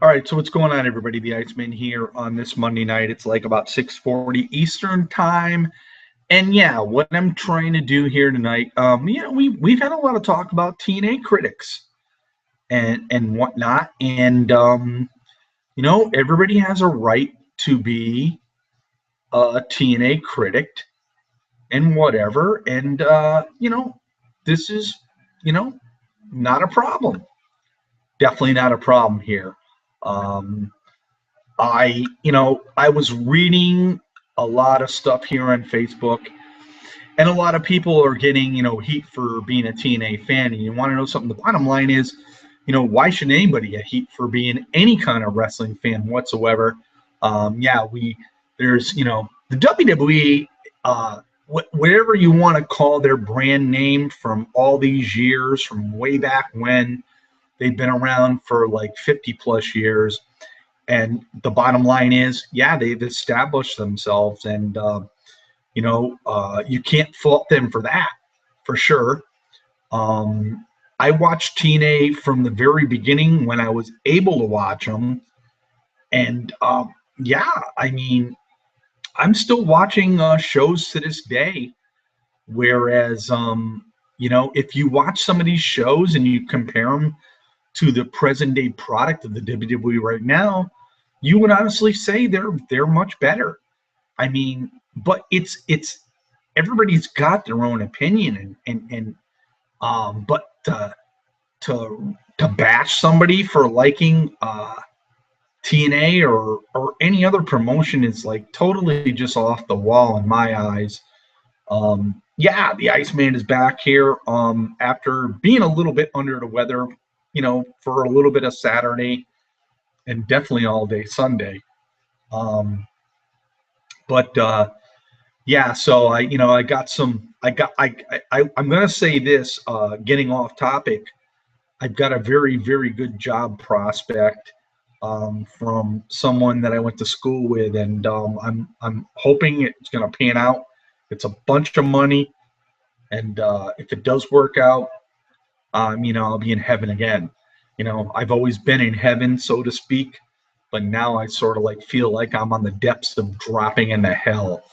All right, so what's going on, everybody? The Iceman here on this Monday night. It's like about 6:40 Eastern time, and yeah, what I'm trying to do here tonight, we've had a lot of talk about Tna Critics and whatnot, and everybody has a right to be a Tna critic and whatever, and this is you know not a problem. Definitely not a problem here. Um, I was reading a lot of stuff here on Facebook, and a lot of people are getting, heat for being a TNA fan. And you want to know something? The bottom line is, why should anybody get heat for being any kind of wrestling fan whatsoever? Yeah, there's, the WWE, whatever you want to call their brand name from all these years, from way back when they've been around for like 50 plus years. And the bottom line is, yeah, they've established themselves, and you can't fault them for that, for sure. Um, I watched TNA from the very beginning when I was able to watch them, and yeah, I mean, I'm still watching shows to this day. Whereas, if you watch some of these shows and you compare them to the present day product of the WWE right now, you would honestly say they're much better. I mean, but it's everybody's got their own opinion, but to bash somebody for liking TNA or any other promotion is like totally just off the wall in my eyes. Yeah, the Iceman is back here after being a little bit under the weather, for a little bit of Saturday and definitely all day Sunday. Um, but Yeah, so I got some I'm gonna say this, getting off topic. I've got a very, very good job prospect from someone that I went to school with, and I'm hoping it's gonna pan out. It's a bunch of money, and if it does work out, I'll be in heaven again. I've always been in heaven, so to speak, but now I sort of like feel like I'm on the depths of dropping into hell.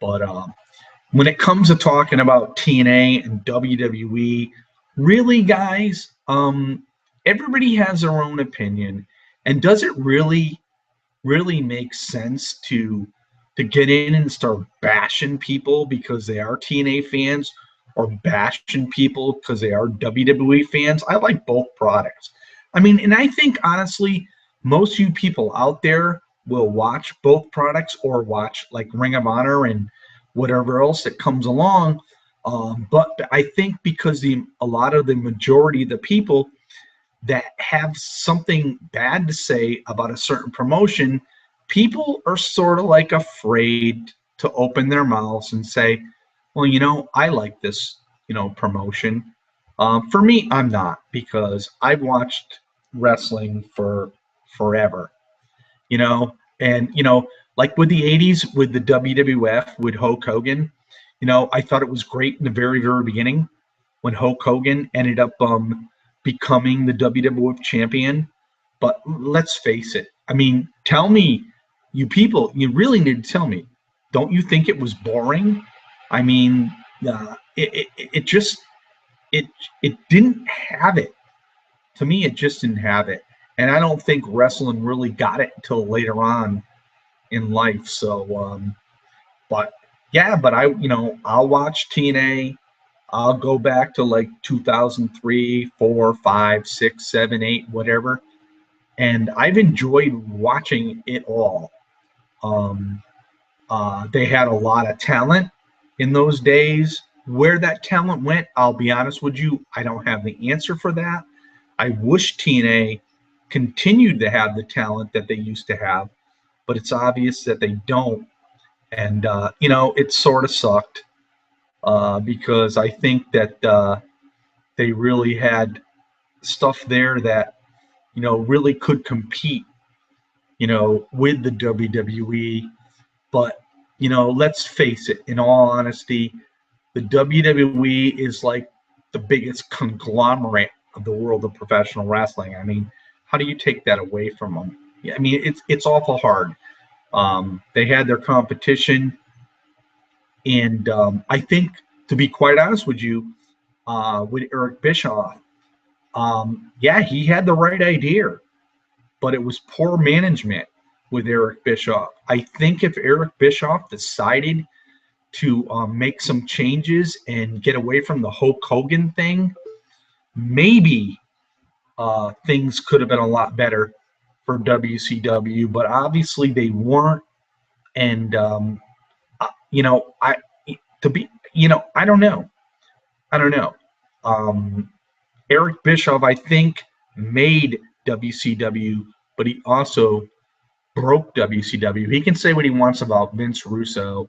But when it comes to talking about TNA and WWE, really, guys, everybody has their own opinion. And does it really make sense to get in and start bashing people because they are TNA fans or bashing people because they are WWE fans? I like both products. I mean, and I think honestly, most of you people out there will watch both products or watch like Ring of Honor and whatever else that comes along. But I think because a lot of the majority of the people that have something bad to say about a certain promotion, people are sort of like afraid to open their mouths and say, well, I like this, promotion. For me, I'm not, because I've watched wrestling for forever, and like with the 80s with the WWF with Hulk Hogan, I thought it was great in the very, very beginning when Hulk Hogan ended up becoming the WWF champion. But let's face it. I mean, tell me, you people, you really need to tell me. Don't you think it was boring? I mean, it just it it didn't have it. To me, it just didn't have it, and I don't think wrestling really got it until later on in life. So, but yeah, but I'll watch TNA. I'll go back to like 2003, 4, 5, 6, 7, 8, whatever, and I've enjoyed watching it all. Um, they had a lot of talent in those days. Where that talent went, I'll be honest with you, I don't have the answer for that. I wish TNA continued to have the talent that they used to have, but it's obvious that they don't. And, it sort of sucked because I think that they really had stuff there that, really could compete, with the WWE. But, let's face it, in all honesty, the WWE is like the biggest conglomerate of the world of professional wrestling. I mean, how do you take that away from them? I mean, it's awful hard. They had their competition, and I think, to be quite honest with you, with Eric Bischoff, yeah, he had the right idea, but it was poor management with Eric Bischoff. I think if Eric Bischoff decided to make some changes and get away from the Hulk Hogan thing, maybe things could have been a lot better for WCW. But obviously they weren't, and you know, to be, I don't know, I don't know. Um, Eric Bischoff, I think, made WCW, but he also broke WCW. He can say what he wants about Vince Russo,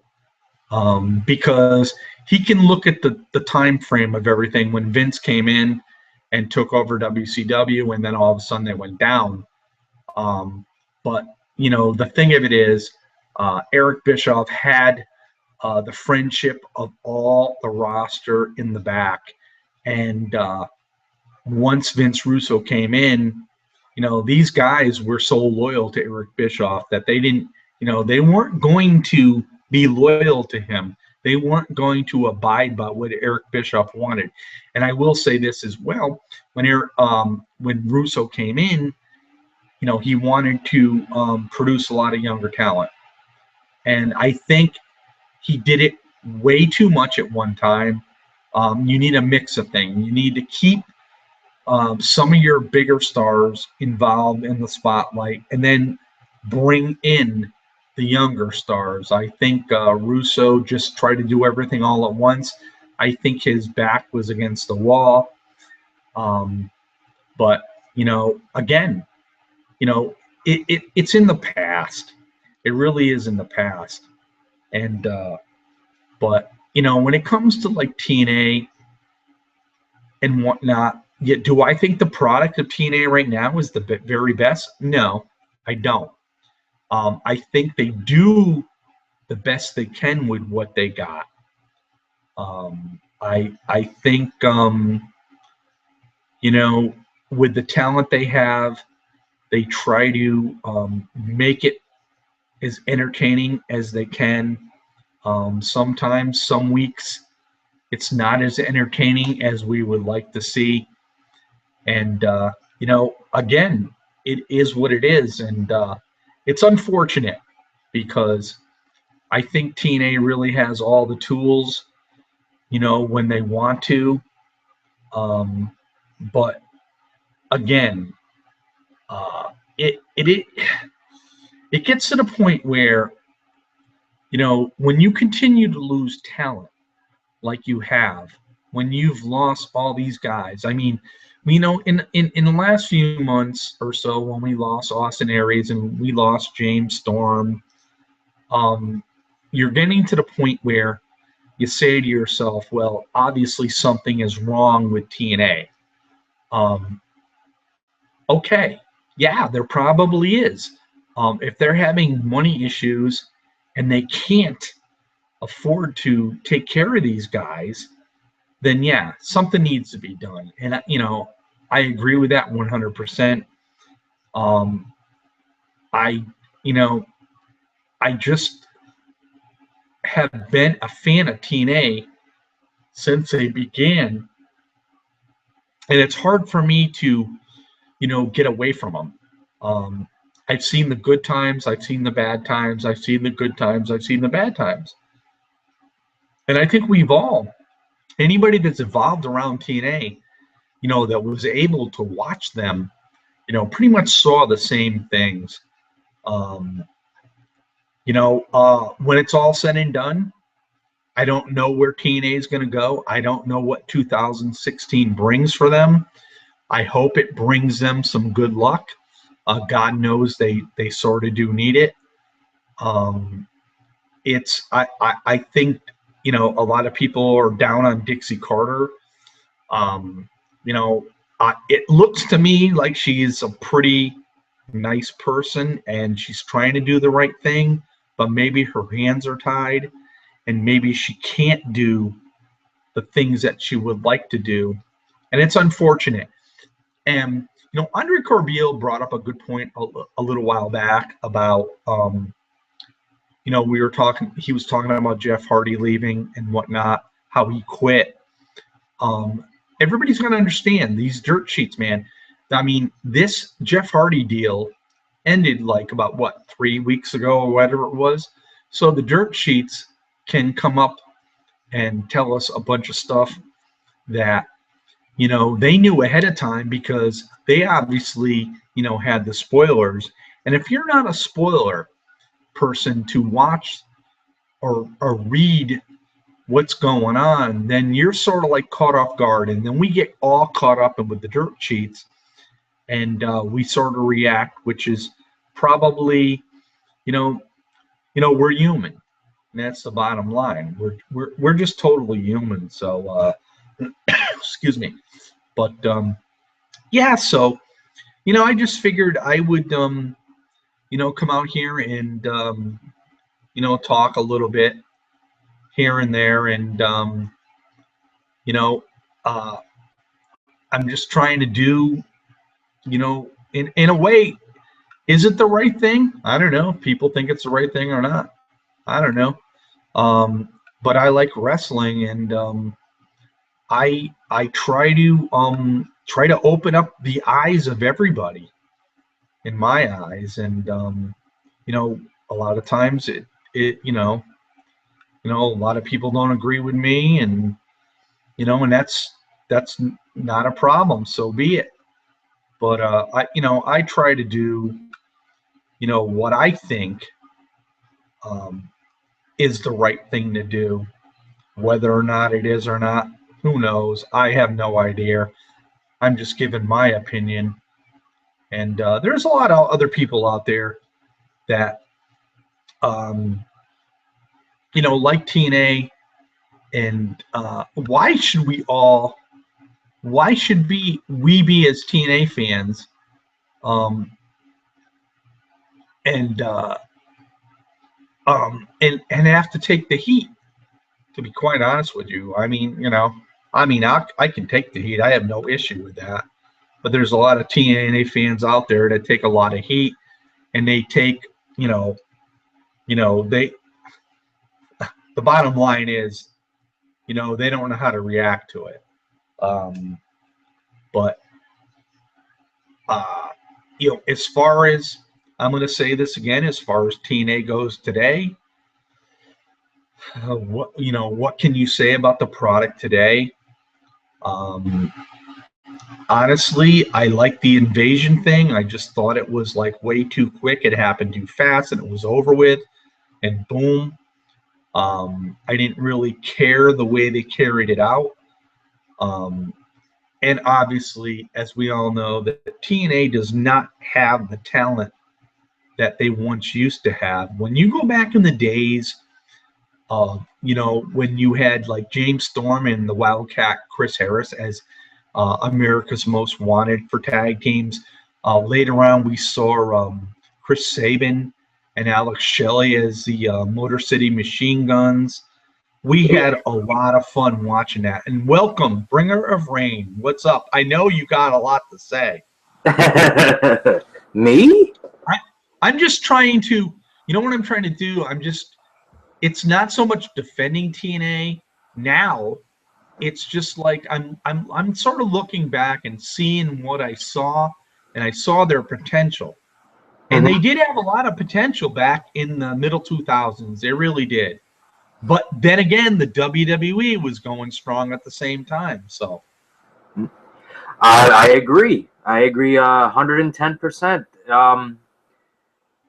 because he can look at the time frame of everything when Vince came in and took over WCW, and then all of a sudden they went down. Um, but the thing of it is, Eric Bischoff had the friendship of all the roster in the back, and once Vince Russo came in, these guys were so loyal to Eric Bischoff that they didn't, they weren't going to be loyal to him. They weren't going to abide by what Eric Bischoff wanted. And I will say this as well: when Russo came in, he wanted to produce a lot of younger talent, and I think he did it way too much at one time. You need a mix of things. You need to keep some of your bigger stars involved in the spotlight, and then bring in the younger stars. I think Russo just tried to do everything all at once. I think his back was against the wall. But again, it's in the past. It really is in the past. And but when it comes to like TNA and whatnot, yeah, do I think the product of TNA right now is the very best? No, I don't. I think they do the best they can with what they got. I think with the talent they have, they try to make it as entertaining as they can. Sometimes, some weeks, it's not as entertaining as we would like to see. And again, it is what it is, and it's unfortunate because I think TNA really has all the tools, when they want to. But again, it gets to the point where when you continue to lose talent like you have, when you've lost all these guys. I mean, in the last few months or so, when we lost Austin Aries and we lost James Storm, you're getting to the point where you say to yourself, well, obviously something is wrong with TNA. Okay, yeah, there probably is. If they're having money issues and they can't afford to take care of these guys, then yeah, something needs to be done. And I agree with that 100%. I just have been a fan of TNA since they began, and it's hard for me to get away from them. I've seen the good times, I've seen the bad times, I've seen the good times, I've seen the bad times, and I think we've all, anybody that's evolved around TNA, that was able to watch them, pretty much saw the same things. When it's all said and done, I don't know where TNA is going to go. I don't know what 2016 brings for them. I hope it brings them some good luck. God knows they sort of do need it. I think a lot of people are down on Dixie Carter. It looks to me like she's a pretty nice person and she's trying to do the right thing, but maybe her hands are tied and maybe she can't do the things that she would like to do. And it's unfortunate. And, Andre Corbeil brought up a good point a little while back about, he was talking about Jeff Hardy leaving and whatnot, how he quit. Everybody's going to understand these dirt sheets, man. I mean, this Jeff Hardy deal ended like about 3 weeks ago or whatever it was. So the dirt sheets can come up and tell us a bunch of stuff that, they knew ahead of time, because they obviously, had the spoilers. And if you're not a spoiler person to watch or read what's going on, then you're sort of like caught off guard. And then we get all caught up with the dirt sheets, and we sort of react, which is probably, we're human. And that's the bottom line. We're just totally human. So, excuse me. But yeah, so I just figured I would come out here and talk a little bit here and there, and I'm just trying to do, in a way, is it the right thing? I don't know. People think it's the right thing or not. I don't know. But I like wrestling, and I try to open up the eyes of everybody, in my eyes, and a lot of times it a lot of people don't agree with me, and and that's not a problem. So be it. But I try to do what I think is the right thing to do. Whether or not it is or not, who knows? I have no idea. I'm just giving my opinion. And there's a lot of other people out there that, like TNA. And why should we be as TNA fans, and have to take the heat? To be quite honest with you, I can take the heat. I have no issue with that. But there's a lot of TNA fans out there that take a lot of heat, and they take, the bottom line is, they don't know how to react to it. But as far as, I'm going to say this again, as far as TNA goes today, what can you say about the product today? Honestly, I like the invasion thing. I just thought it was like way too quick. It happened too fast, and it was over with, and boom. I didn't really care the way they carried it out. And obviously, as we all know, that TNA does not have the talent that they once used to have. When you go back in the days of, when you had like James Storm and the Wildcat Chris Harris as America's Most Wanted for tag teams. Later on, we saw Chris Sabin and Alex Shelley as the Motor City Machine Guns. We had a lot of fun watching that. And welcome, Bringer of Rain. What's up? I know you got a lot to say. Me? I'm just trying to, what I'm trying to do? It's not so much defending TNA now. It's just like I'm sort of looking back and seeing what I saw, and I saw their potential. And they did have a lot of potential back in the middle 2000s. They really did. But then again, the WWE was going strong at the same time. So I agree. I agree 110%.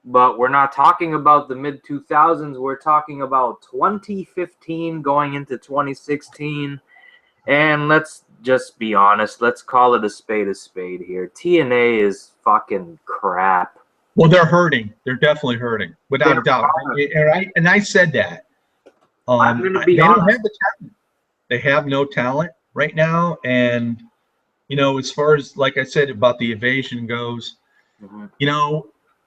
But we're not talking about the mid 2000s. We're talking about 2015 going into 2016. And let's just be honest. Let's call it a spade here. TNA is fucking crap. Well, they're hurting. They're definitely hurting, without a doubt. And I said that. I'm going to be they honest. Don't have the talent. They have no talent right now. And, as far as, like I said, about the invasion goes,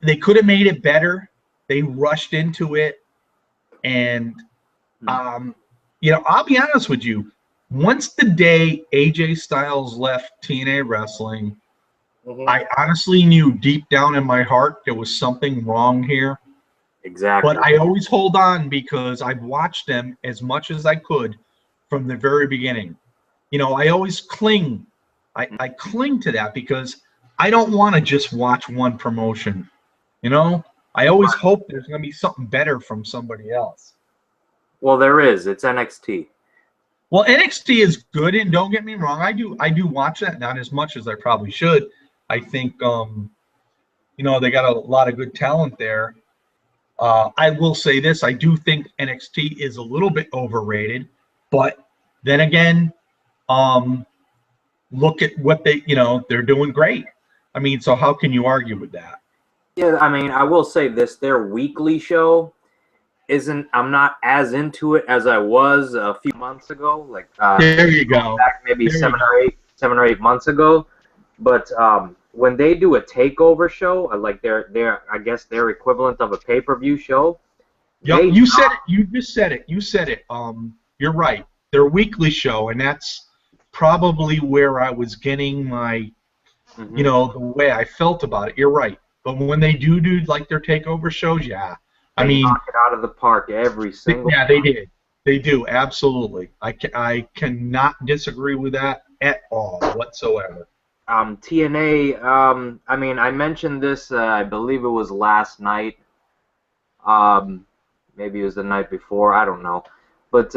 they could have made it better. They rushed into it. And, I'll be honest with you. Once the day AJ Styles left TNA Wrestling, I honestly knew deep down in my heart there was something wrong here. Exactly. But I always hold on because I've watched them as much as I could from the very beginning. You know, I always cling. I cling to that because I don't want to just watch one promotion. You know, I always hope there's going to be something better from somebody else. Well, there is. It's NXT. Well, NXT is good, and don't get me wrong, I do watch that, not as much as I probably should. I think you know, they got a lot of good talent there. I will say this: I do think NXT is a little bit overrated, but then again, um, look at what they're doing great. I mean, so how can you argue with that? Yeah, I mean, I will say this: their weekly show isn't. I'm not as into it as I was a few months ago. Like There you go. back maybe There you 7 or 8 months ago. But when they do a takeover show, like their I guess their equivalent of a pay-per-view show. Yep, you said it. You just said it. You said it. You're right. Their weekly show, and that's probably where I was getting my, you know, the way I felt about it. You're right. But when they do like their takeover shows, yeah, I mean, knock it out of the park every single. yeah, they did. They do absolutely. I cannot disagree with that at all whatsoever. TNA. I mean, I mentioned this. I believe it was last night. Maybe it was the night before. I don't know. But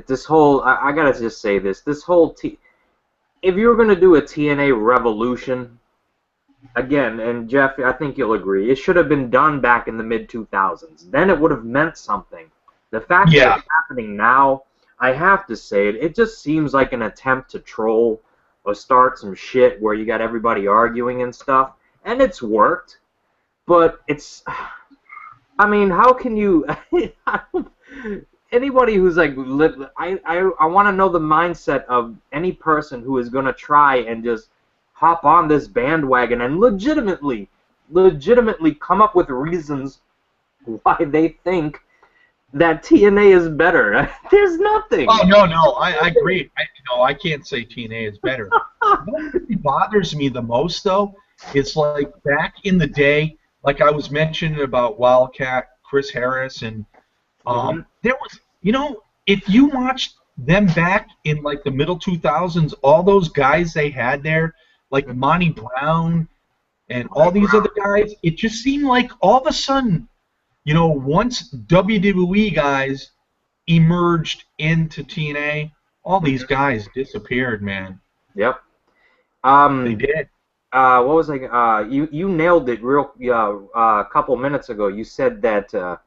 this whole, I gotta just say this. This whole if you were gonna do a TNA Revolution, again, and Jeff, I think you'll agree, it should have been done back in the mid-2000s. Then it would have meant something. The fact that it's happening now, I have to say it. It just seems like an attempt to troll or start some shit where you got everybody arguing and stuff, and it's worked. But it's, I mean, how can you? Anybody who's like, I want to know the mindset of any person who is going to try and just hop on this bandwagon and legitimately come up with reasons why they think that TNA is better. There's nothing. Oh no, I agree. I can't say TNA is better. What really bothers me the most though is like back in the day, like I was mentioning about Wildcat, Chris Harris, and there was, if you watched them back in like the middle 2000s, all those guys they had there, like Monty Brown and all these other guys, it just seemed like all of a sudden, once WWE guys emerged into TNA, all these guys disappeared, man. Yep. They did. What was you nailed it a couple minutes ago. You said that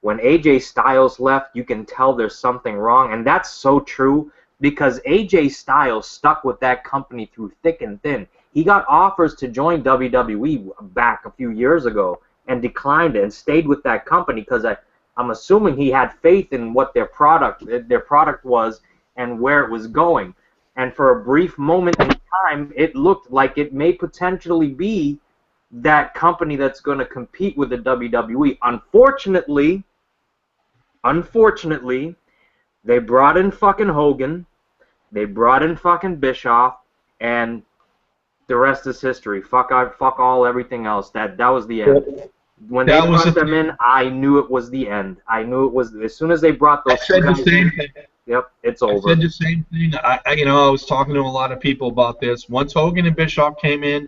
when AJ Styles left, you can tell there's something wrong, and that's so true because AJ Styles stuck with that company through thick and thin. He got offers to join WWE back a few years ago and declined it and stayed with that company because I'm assuming he had faith in what their product was and where it was going. And for a brief moment in time, it looked like it may potentially be that company that's going to compete with the WWE. Unfortunately, they brought in fucking Hogan, they brought in fucking Bischoff, and the rest is history. Fuck all everything else. That was the end. When they brought them in, I knew it was the end. I knew it was as soon as they brought those. I said the same thing. Yep, it's over. I said the same thing. I was talking to a lot of people about this. Once Hogan and Bischoff came in,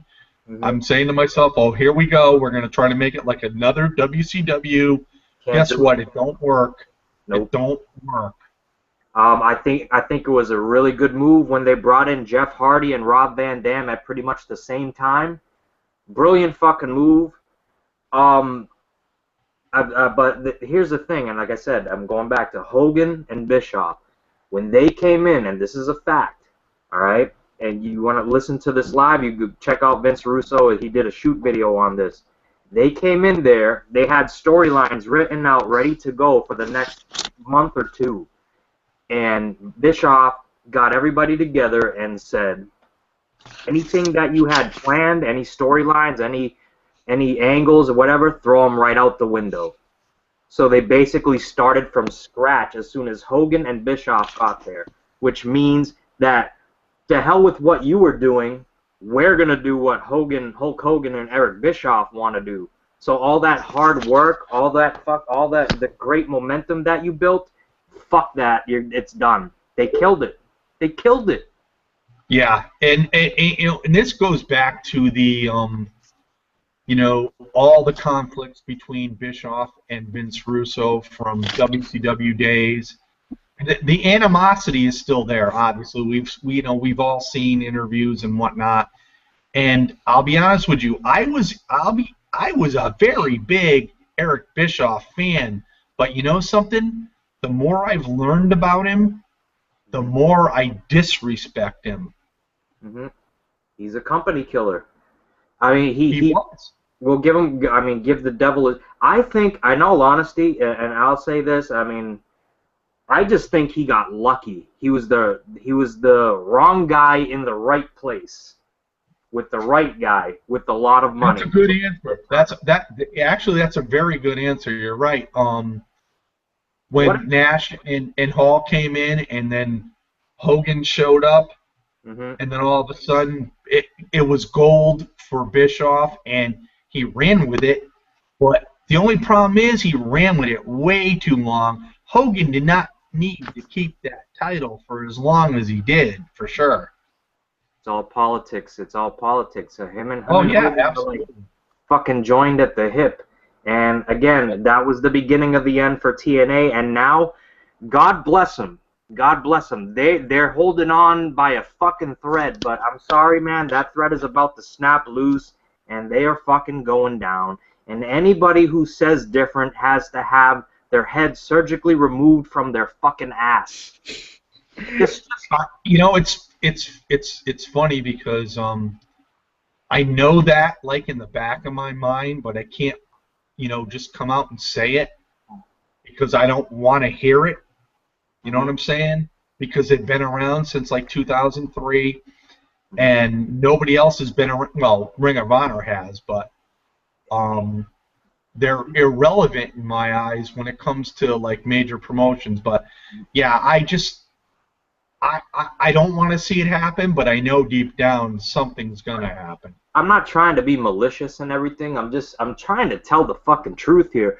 I'm saying to myself, "Oh, here we go. We're going to try to make it like another WCW." Guess what? It don't work. Nope. It don't work. I think it was a really good move when they brought in Jeff Hardy and Rob Van Dam at pretty much the same time. Brilliant fucking move. But here's the thing, and like I said, I'm going back to Hogan and Bischoff. When they came in, and this is a fact, all right, and you want to listen to this live, you could check out Vince Russo. He did a shoot video on this. They came in there. They had storylines written out, ready to go for the next month or two. And Bischoff got everybody together and said, anything that you had planned, any storylines, any angles or whatever, throw them right out the window. So they basically started from scratch as soon as Hogan and Bischoff got there, which means that to hell with what you were doing, we're gonna do what Hulk Hogan, and Eric Bischoff want to do. So all that hard work, all that the great momentum that you built, fuck that. It's done. They killed it. They killed it. Yeah, and you know, and this goes back to the you know, all the conflicts between Bischoff and Vince Russo from WCW days. The animosity is still there. Obviously, we've all seen interviews and whatnot. And I'll be honest with you, I was a very big Eric Bischoff fan. But you know something? The more I've learned about him, the more I disrespect him. Mm-hmm. He's a company killer. I mean, he was. We'll give him. I mean, give the devil. I think, in all honesty, and I'll say this. I mean, I just think he got lucky. He was the wrong guy in the right place, with the right guy with a lot of money. That's a good answer. That's a very good answer. You're right. When Nash and Hall came in, and then Hogan showed up, and then all of a sudden it was gold for Bischoff, and he ran with it. But the only problem is he ran with it way too long. Hogan did not need to keep that title for as long as he did, for sure. It's all politics. It's all politics. So him and Hogan absolutely. Like, fucking joined at the hip. And again, that was the beginning of the end for TNA. And now, God bless them. God bless them. They're holding on by a fucking thread. But I'm sorry, man. That thread is about to snap loose, and they are fucking going down. And anybody who says different has to have their head surgically removed from their fucking ass. You know, it's funny because I know that like in the back of my mind, but I can't, you know, just come out and say it because I don't want to hear it. You know what I'm saying? Because they've been around since like 2003, and nobody else has been around. Well, Ring of Honor has, but they're irrelevant in my eyes when it comes to like major promotions. But yeah, I don't want to see it happen, but I know deep down something's gonna happen. I'm not trying to be malicious and everything. I'm trying to tell the fucking truth here.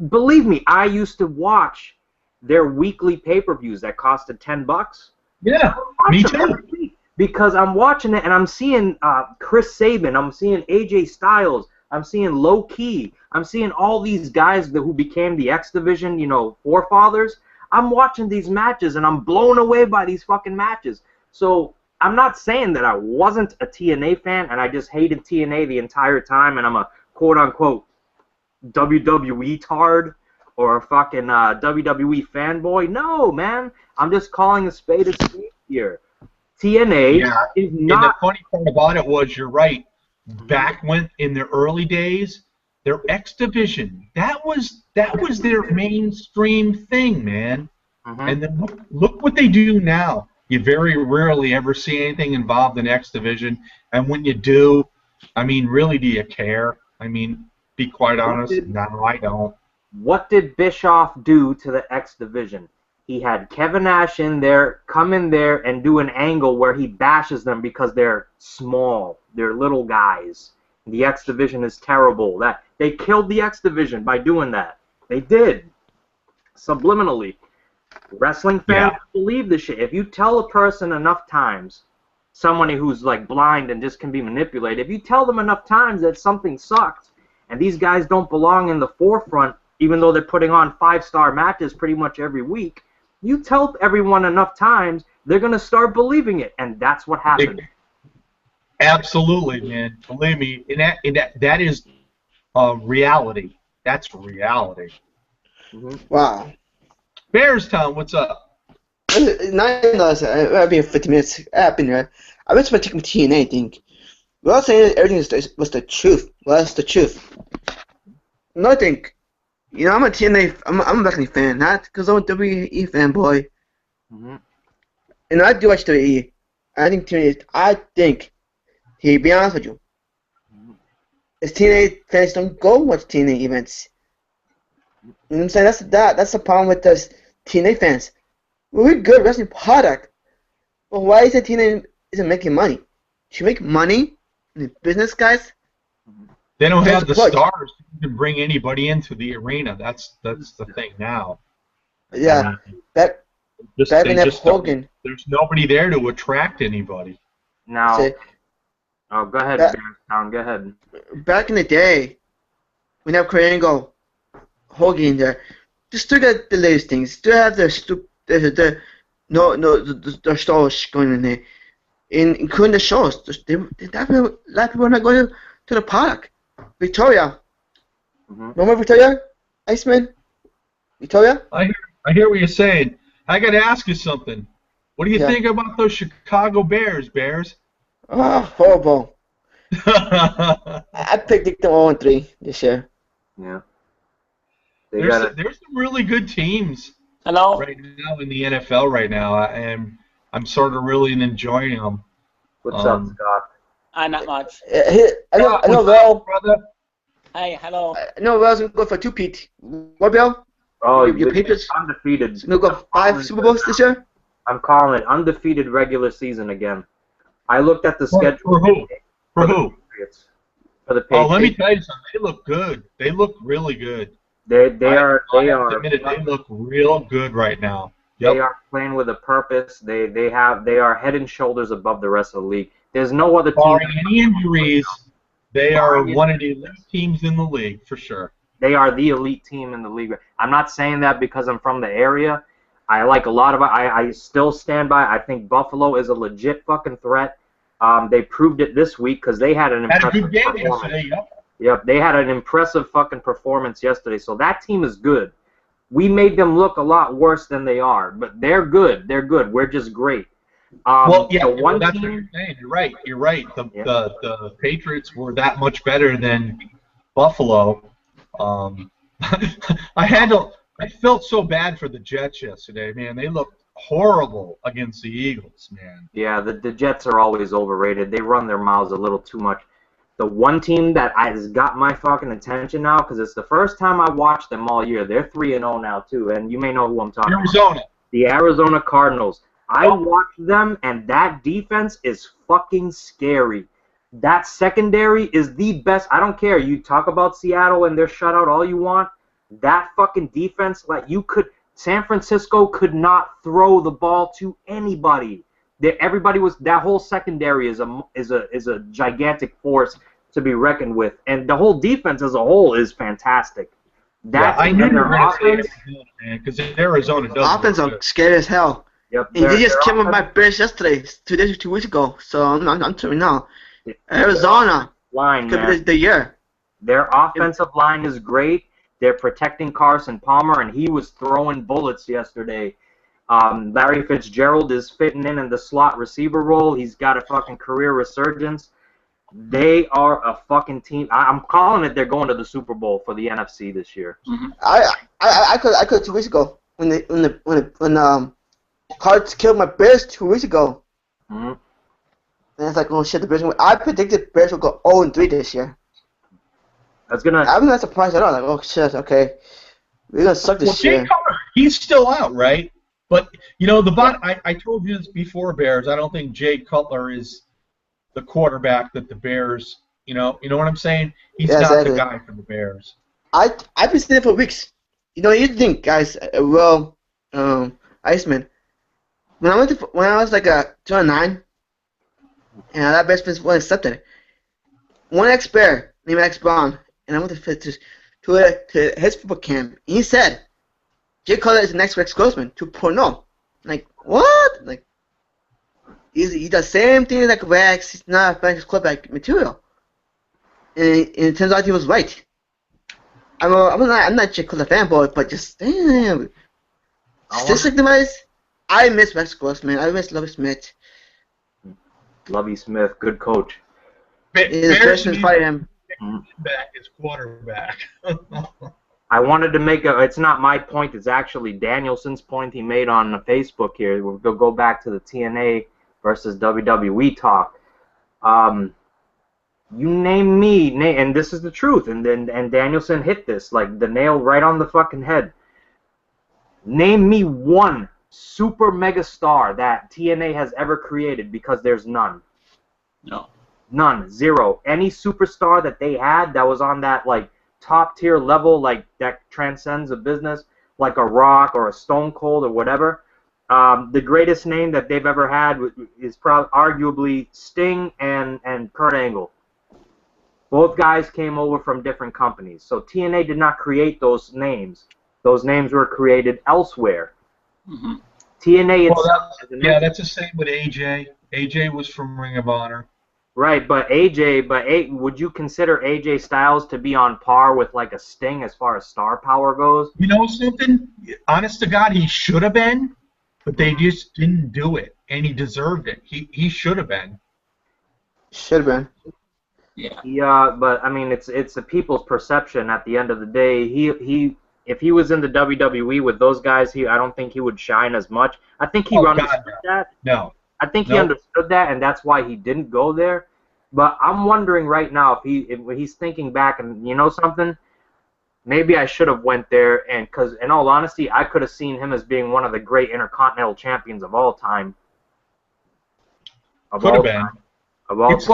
Believe me, I used to watch their weekly pay-per-views that costed $10. Yeah, me too. Because I'm watching it and I'm seeing Chris Sabin, I'm seeing AJ Styles, I'm seeing Low Key, I'm seeing all these guys who became the X Division, you know, forefathers. I'm watching these matches and I'm blown away by these fucking matches. So I'm not saying that I wasn't a TNA fan and I just hated TNA the entire time and I'm a quote-unquote WWE tard or a fucking WWE fanboy. No, man. I'm just calling a spade here. TNA is not... And the funny part about it was, you're right, back when, in the early days, their X Division, that was their mainstream thing, man. And then look what they do now. You very rarely ever see anything involved in X Division, and when you do, I mean, really, do you care? I mean, be quite honest, no, I don't. What did Bischoff do to the X Division? He had Kevin Nash in there, come in there and do an angle where he bashes them because they're small, they're little guys. The X Division is terrible. They killed the X Division by doing that. They did. Subliminally. Wrestling fans believe this shit. If you tell a person enough times, somebody who's like blind and just can be manipulated, if you tell them enough times that something sucked and these guys don't belong in the forefront, even though they're putting on 5-star matches pretty much every week, you tell everyone enough times, they're going to start believing it, and that's what happened. Absolutely, man. Believe me, that is reality. That's reality. Wow. Bearstown, what's up? 9 dollars. I've been 50 minutes. I've been there. I was about to take TNA. I think. We're all saying that everything was the truth. Was the truth. No, I think. You know, I'm a TNA. I'm a wrestling fan, not because I'm a WWE fanboy. And I do watch WWE. I think TNA. I think. To be honest with you, as TNA fans don't go watch TNA events. You know what I'm saying? That's the problem with us TNA fans. We're a good wrestling product, but why is it TNA isn't making money? to make money, the business guys, They don't That's have the the point. stars to bring anybody into the arena. That's the thing now. yeah, And back they when they have just don't. Hogan, There's nobody there to attract anybody. Now, say, oh, go ahead, That- Bearstown. Go ahead. back in the day, when they have Kurt Angle, Hogan there, just still got the latest things. Still have the stars going in there, including the shows. A lot of people are not going to the park. Victoria, remember Victoria, Iceman, Victoria. I hear what you're saying. I got to ask you something. What do you Yeah. think about those Chicago Bears? Oh, horrible. I picked them 0-3 this year. Yeah. They got There's some really good teams Hello. right now in the NFL right now, and I'm sort of really enjoying them. What's up, Scott? Not much. I know What's up, well. brother? Hey, hello. I know Well's gonna go for 2 Pete. What, Bill? Oh, Your Patriots undefeated. gonna go 5 Super Bowls this year? I'm calling it undefeated regular season again. I looked at the schedule For who? For who? Patriots. For the Oh, Patriots. let me tell you something. They look good. They look really good. They I are admit it, they look real good right now. they Yep. are playing with a purpose. They are head and shoulders above the rest of the league. There's no other team. Barring any injuries, they are one of the elite teams in the league for sure. They are the elite team in the league. I'm not saying that because I'm from the area. I like a lot of. I still stand by. I think Buffalo is a legit fucking threat. They proved it this week because they had an Had a impressive good game performance. yesterday. Yep. Yep, they had an impressive fucking performance yesterday. So that team is good. We made them look a lot worse than they are, but they're good. They're good. We're just great. Well, yeah, the one that's what team. you're saying. You're right. You're right. Yeah. The Patriots were that much better than Buffalo. I felt so bad for the Jets yesterday, man. They looked horrible against the Eagles, man. Yeah, the Jets are always overrated. They run their mouths a little too much. The one team that has got my fucking attention now, because it's the first time I watched them all year. They're 3-0 now too, and you may know who I'm talking about. Arizona. The Arizona Cardinals. I watched them, and that defense is fucking scary. That secondary is the best. I don't care. You talk about Seattle and their shutout all you want. That fucking defense, San Francisco could not throw the ball to anybody. That whole secondary is a gigantic force to be reckoned with, and the whole defense as a whole is fantastic. I knew you were going to say offense. Arizona, man, because Arizona does Offense look are good. scary as hell. Yep, And they just their came with my offense- Bears yesterday, 2 weeks ago. So I'm telling you now, their Arizona line, could man. be the year. Their offensive line is great. They're protecting Carson Palmer, and he was throwing bullets yesterday. Larry Fitzgerald is fitting in the slot receiver role. He's got a fucking career resurgence. They are a fucking team. I'm calling it. They're going to the Super Bowl for the NFC this year. I could 2 weeks ago when Cards killed my Bears 2 weeks ago. Mhm. And it's like, oh shit, the Bears. I predicted Bears will go 0-3 this year. That's gonna. I'm not surprised at all. Like, oh shit, okay, we're gonna suck Well, this Jay year. Cutler, he's still out, right? But I told you this before, Bears. I don't think Jay Cutler is the quarterback that the Bears. You know what I'm saying? He's Yeah, not exactly. the guy for the Bears. I've been saying it for weeks. You think, guys? Iceman. When I was like 209, and that best friend was accepted. One ex-Bear named X Brown, and I went to his football camp. And he said, Jay Cutler is the next Rex Grossman 2.0. Like, what? Like, he does the same thing like Rex. He's not a French quarterback material. And it turns out he was right. I'm not Jay Cutler fanboy, but just damn. Statistic-wise, I miss Rex Grossman. I miss Lovie Smith. Lovie Smith, good coach. The Bears freshman need fired him. back as quarterback. I wanted to make it's not my point, it's actually Danielson's point he made on Facebook here. We'll go back to the TNA versus WWE talk. You name me, and this is the truth, and Danielson hit this, like the nail right on the fucking head. Name me one super mega star that TNA has ever created, because there's none. No. None. Zero. Any superstar that they had that was on that like top tier level, like that transcends a business, like a Rock or a Stone Cold or whatever. The greatest name that they've ever had is probably arguably Sting and Kurt Angle. Both guys came over from different companies. So TNA did not create those names. Those names were created elsewhere. Mm-hmm. TNA Well, itself. that's the same with AJ. AJ was from Ring of Honor. Right, but would you consider AJ Styles to be on par with like a Sting as far as star power goes? You know something? Honest to God, he should have been, but they just didn't do it, and he deserved it. He should have been. Should have been. Yeah. Yeah, but I mean, it's the people's perception. At the end of the day, if he was in the WWE with those guys, I don't think he would shine as much. I think he understood that. No. I think he understood that, and that's why he didn't go there. But I'm wondering right now if he's thinking back, and you know something, maybe I should have went there, and because in all honesty, I could have seen him as being one of the great Intercontinental Champions of all time. Could have been. It's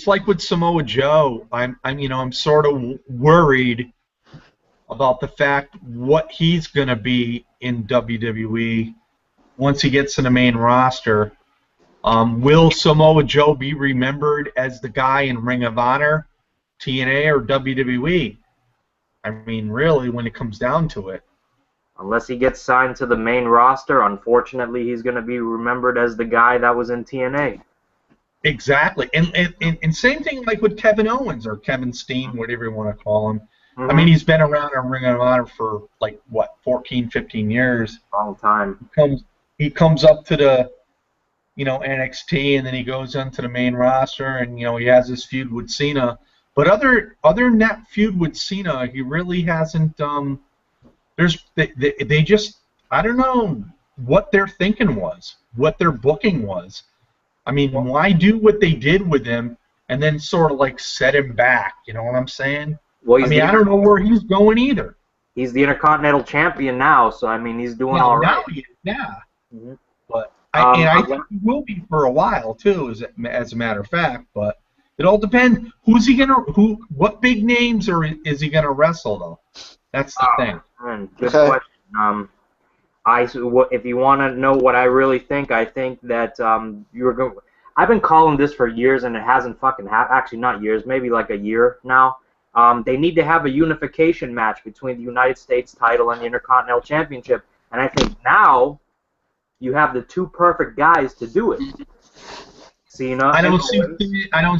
like with Samoa Joe. I'm sort of worried about the fact what he's gonna be in WWE once he gets in the main roster. Will Samoa Joe be remembered as the guy in Ring of Honor, TNA, or WWE? I mean, really, when it comes down to it. Unless he gets signed to the main roster, unfortunately, he's going to be remembered as the guy that was in TNA. Exactly. And same thing like with Kevin Owens or Kevin Steen, whatever you want to call him. Mm-hmm. I mean, he's been around in Ring of Honor for, 14, 15 years. Long time. He comes up to the NXT, and then he goes onto the main roster, and he has this feud with Cena. But other than that feud with Cena, he really hasn't. They just, I don't know what their thinking was, what their booking was. I mean, why do what they did with him and then sort of like set him back? You know what I'm saying? Well, I don't know where he's going either. He's the Intercontinental Champion now, so I mean, he's doing all right. Yeah. Mm-hmm. But I think he will be for a while too, as a matter of fact. But it all depends. What big names is he gonna wrestle though? That's the thing. Man, good question. If you want to know what I really think, I think that I've been calling this for years, and it hasn't fucking happened. Actually, not years, maybe like a year now. They need to have a unification match between the United States title and the Intercontinental Championship, and I think now you have the two perfect guys to do it. Cena. I don't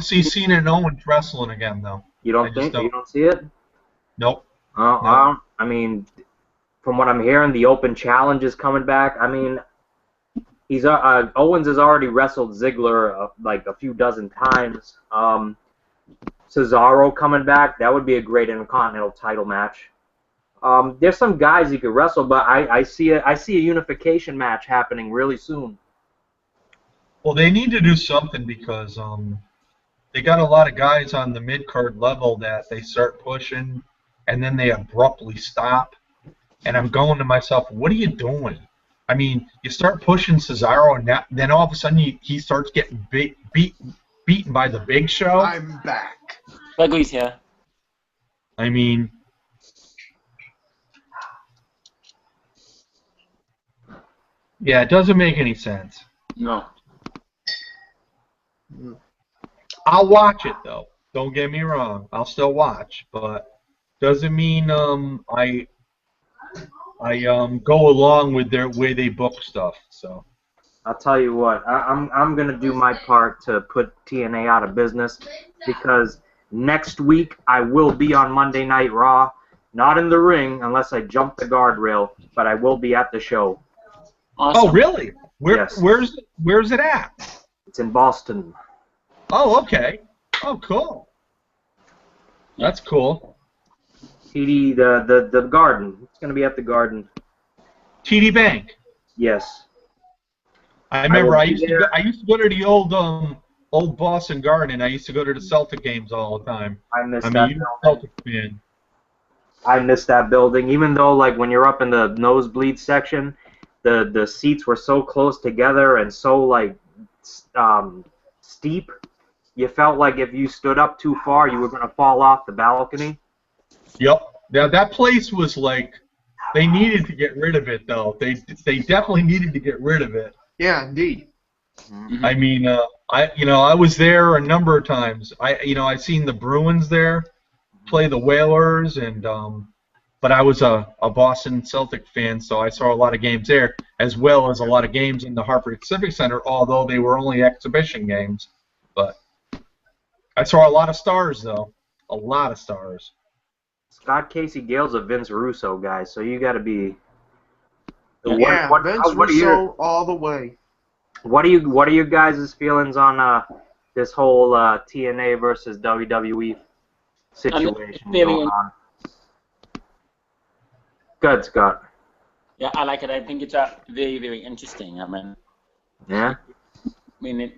see Cena and Owens wrestling again though. You don't think? You don't see it? Nope. No. I mean, from what I'm hearing, the Open Challenge is coming back. I mean, Owens has already wrestled Ziggler like a few dozen times. Cesaro coming back, that would be a great Intercontinental title match. There's some guys he could wrestle, but I see a unification match happening really soon. Well, they need to do something because they got a lot of guys on the mid-card level that they start pushing, and then they abruptly stop. And I'm going to myself, what are you doing? I mean, you start pushing Cesaro, and then all of a sudden he starts getting beaten by the Big Show. I'm back. Bagley's here. I mean, yeah, it doesn't make any sense. No. I'll watch it though. Don't get me wrong. I'll still watch, but doesn't mean I go along with their way they book stuff. So I'll tell you what, I'm gonna do my part to put TNA out of business, because next week I will be on Monday Night Raw, not in the ring unless I jump the guardrail, but I will be at the show. Awesome. Oh, really? Yes. Where's it at? It's in Boston. Oh, okay. Oh, cool. That's cool. TD, the Garden. It's gonna be at the Garden. TD Bank. Yes. I remember I used to go to the old Boston Garden, and I used to go to the Celtic games all the time. I miss I that mean, you're a building. Celtic fan. I miss that building. Even though, like, when you're up in the nosebleed section, the seats were so close together and so, like, steep. you felt like if you stood up too far, you were going to fall off the balcony? Yep. Now that place was like, they needed to get rid of it though. They definitely needed to get rid of it. Yeah, indeed. I mean, I was there a number of times. I seen the Bruins there play the Whalers, and but I was a Boston Celtic fan, so I saw a lot of games there, as well as a lot of games in the Hartford Civic Center, although they were only exhibition games. But I saw a lot of stars, though. A lot of stars. Scott Casey Gale's a Vince Russo guy, so you got to be. Yeah, Vince Russo all the way. What are your guys' feelings on this whole TNA versus WWE situation going on? Good, Scott. Yeah, I like it. I think it's very, very interesting. I mean, yeah. I mean,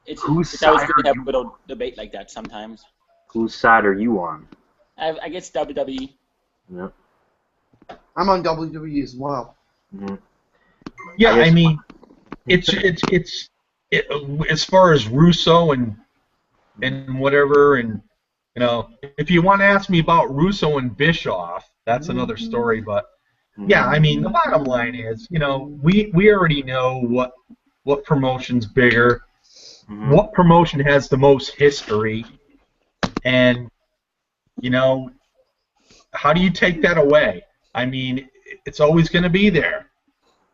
it's always good to have a little debate like that sometimes. Whose side are you on? I guess WWE. Yeah. I'm on WWE as well. Mm-hmm. Yeah, I mean, it's as far as Russo and whatever, and if you want to ask me about Russo and Bischoff, that's another story. But yeah, I mean, the bottom line is, we already know what promotion's bigger, what promotion has the most history, and how do you take that away? I mean, it's always going to be there.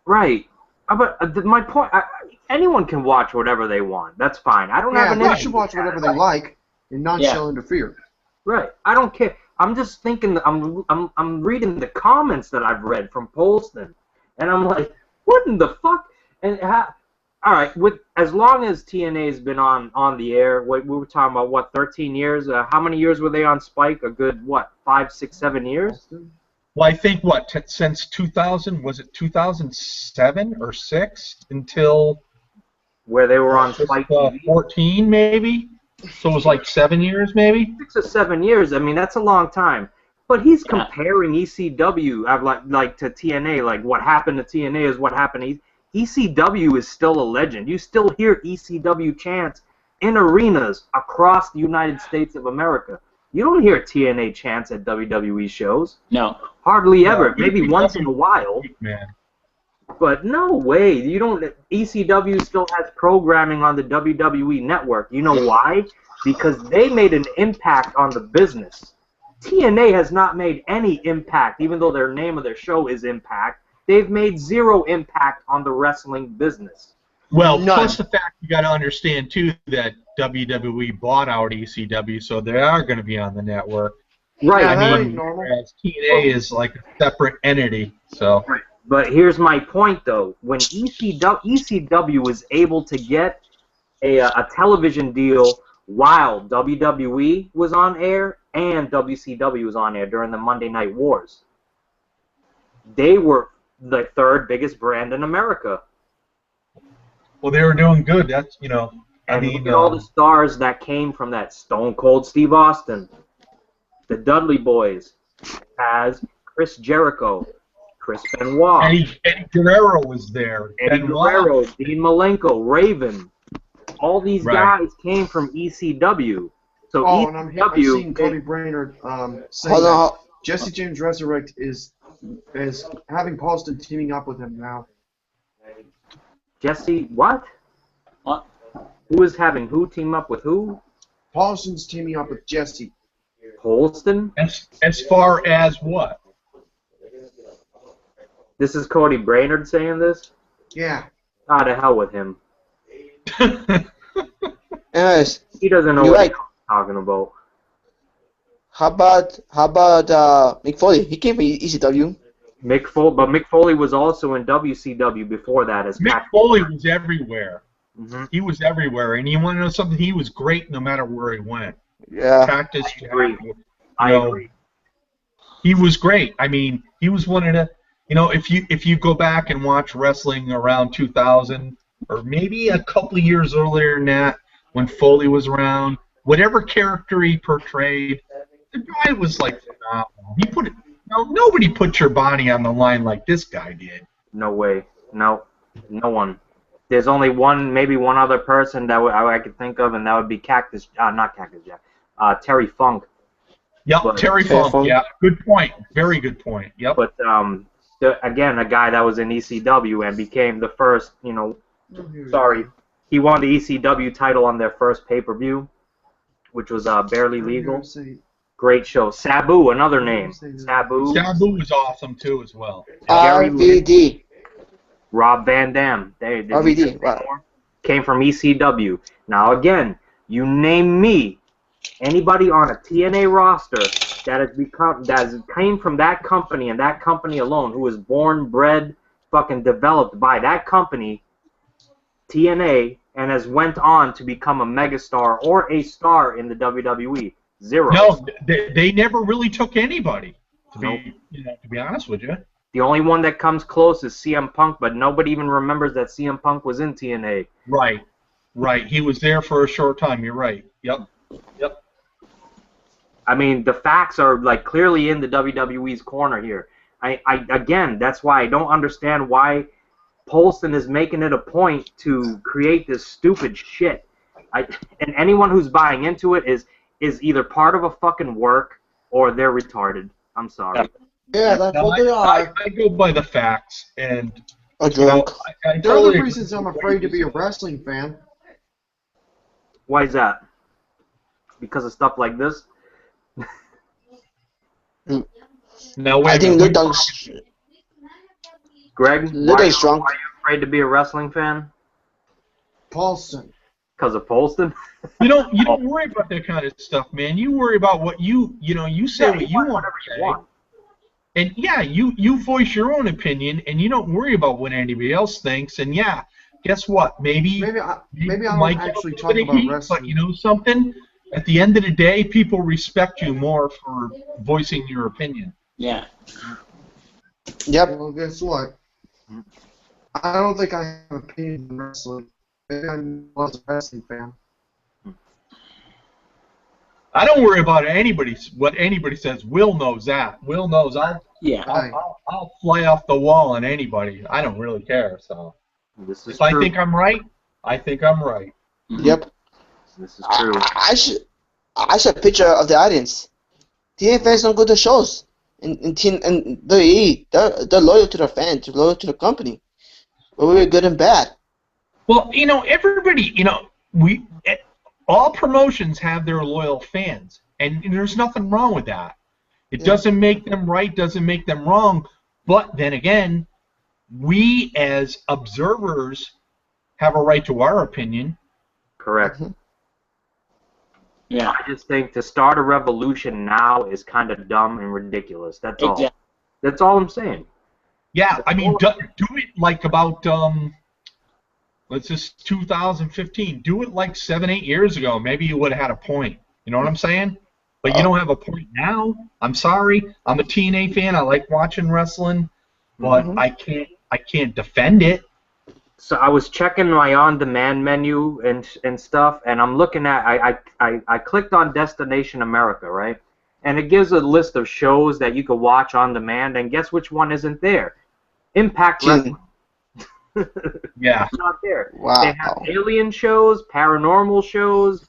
Right. But my point, anyone can watch whatever they want. That's fine. I don't have an issue. They should watch whatever they like, and none shall interfere. Right. I don't care. I'm just thinking. I'm reading the comments that I've read from Polston, and I'm like, what in the fuck? And all right, as long as TNA's been on the air, we were talking about 13 years. How many years were they on Spike? A good 5, 6, 7 years. Well, I think since 2000, was it 2007 or 6 until where they were on Spike TV? 14 maybe. So it was like 7 years maybe. 6 or 7 years. I mean, that's a long time. But he's comparing ECW like to TNA. Like what happened to TNA is what happened. ECW is still a legend. You still hear ECW chants in arenas across the United States of America. You don't hear TNA chants at WWE shows. No. Hardly ever. Maybe once in a while. Man. But no way. You don't. ECW still has programming on the WWE network. You know why? Because they made an impact on the business. TNA has not made any impact, even though their name of their show is Impact. They've made zero impact on the wrestling business. Well, plus the fact you got to understand too that WWE bought out ECW, so they are going to be on the network. Right. Yeah, I mean, whereas TNA is like a separate entity. So. Right. But here's my point, though. When ECW was able to get a television deal while WWE was on air and WCW was on air during the Monday Night Wars, they were the third biggest brand in America. Well, they were doing good. That's I mean, look at all the stars that came from that. Stone Cold Steve Austin, the Dudley Boys, as Chris Jericho, Chris Benoit, Eddie Guerrero was there. Eddie Guerrero, Dean Malenko, Raven. All these guys came from ECW. So ECW. And I'm seeing Cody Brainerd saying that Jesse James Resurrect is having Paulston teaming up with him now. Jesse, what? What? Who is having who team up with who? Paulston's teaming up with Jesse. Holston? As far as what? This is Cody Brainerd saying this? Yeah. Ah, to hell with him. Anyways, He doesn't know what he's talking about. how about Mick Foley? He came from ECW. Mick Foley was also in WCW before that as Mick Foley was everywhere. Mm-hmm. He was everywhere, and you want to know something? He was great no matter where he went. Yeah. Cactus I agree. Jack, I agree. He was great. I mean, he was one of the. If you go back and watch wrestling around 2000, or maybe a couple of years earlier than that, when Foley was around, whatever character he portrayed, the guy was like phenomenal. He put it. Nobody put your body on the line like this guy did. No way. No one. There's only maybe one other person that I could think of, and that would be not Cactus Jack, Terry Funk. Yep, Terry Funk. Yeah, good point. Very good point. Yep. But again, a guy that was in ECW and became the first, he won the ECW title on their first pay-per-view, which was Barely Legal. Great show. Sabu, another name. Sabu. Sabu was awesome too, as well. RVD. Rob Van Dam. RVD. Wow. Came from ECW. Now again, you name me anybody on a TNA roster that came from that company and that company alone, who was born, bred, fucking developed by that company, TNA, and has went on to become a megastar or a star in the WWE. Zero. No, they never really took anybody. To be honest with you. The only one that comes close is CM Punk, but nobody even remembers that CM Punk was in TNA. Right. He was there for a short time. You're right. Yep. I mean, the facts are like clearly in the WWE's corner here. Again, that's why I don't understand why Polston is making it a point to create this stupid shit. And anyone who's buying into it is either part of a fucking work or they're retarded. I'm sorry. Yeah, that's what they are. I go by the facts, and there are other reasons I'm afraid to be a wrestling fan. Why is that? Because of stuff like this? No, I think Ludog's... Greg, Ludog's drunk. Why are you afraid to be a wrestling fan? Paulson. Because of Polston? You don't worry about that kind of stuff, man. You worry about what you say what you want to say. And yeah, you voice your own opinion, and you don't worry about what anybody else thinks. And yeah, guess what? Maybe I don't actually talk about wrestling. But you know something? At the end of the day, people respect you more for voicing your opinion. Yeah. Yep. Well, guess what? I don't think I have an opinion on wrestling. Maybe I'm not a wrestling fan. I don't worry about what anybody says. Will knows that. Will knows I'll fly off the wall on anybody. I don't really care. So if I think I'm right, I think I'm right. Yep. This is true. I should picture of the audience. TNA fans don't go to shows. And they're loyal to their fans, they're loyal to the company. But we're good and bad. Well, everybody, all promotions have their loyal fans, and there's nothing wrong with that. It doesn't make them right, doesn't make them wrong, but then again, we as observers have a right to our opinion. Correct. Mm-hmm. Yeah. I just think to start a revolution now is kind of dumb and ridiculous. That's all. That's all I'm saying. Yeah, I mean, do it like about, let's just 2015. Do it like 7-8 years ago. Maybe you would have had a point. You know what I'm saying? But you don't have a point now. I'm sorry. I'm a TNA fan. I like watching wrestling, but I can't defend it. So I was checking my on-demand menu and stuff, and I'm looking at I clicked on Destination America, right? And it gives a list of shows that you could watch on demand, and guess which one isn't there? Impact Wrestling. Yeah. It's not there. Wow. They have alien shows, paranormal shows,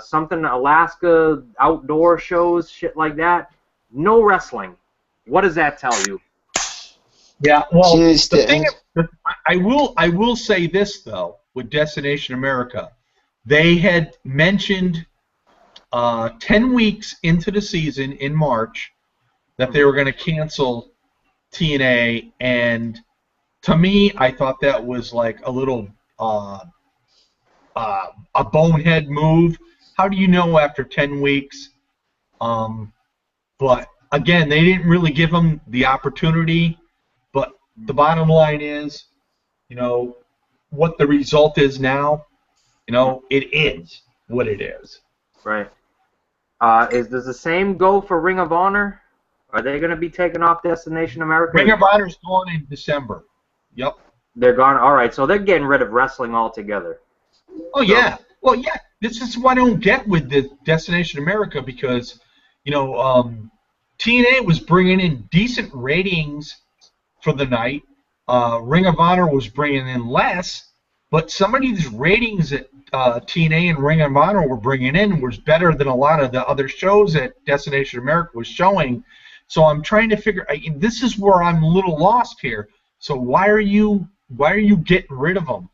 something Alaska outdoor shows, shit like that. No wrestling. What does that tell you? Yeah, well, the thing is, I will say this though with Destination America, they had mentioned 10 weeks into the season in March that they were going to cancel TNA, and to me, I thought that was like a little a bonehead move. How do you know after 10 weeks? But again, they didn't really give them the opportunity. But the bottom line is, what the result is now, it is what it is. Right. Does the same go for Ring of Honor? Are they going to be taking off Destination America? Ring of Honor's gone in December. Yep. They're gone. All right, so they're getting rid of wrestling altogether. Oh, yeah. Well, yeah. This is what I don't get with the Destination America because, TNA was bringing in decent ratings for the night. Ring of Honor was bringing in less, but some of these ratings that TNA and Ring of Honor were bringing in was better than a lot of the other shows that Destination America was showing. So I'm trying to figure. This is where I'm a little lost here. So why are you getting rid of them?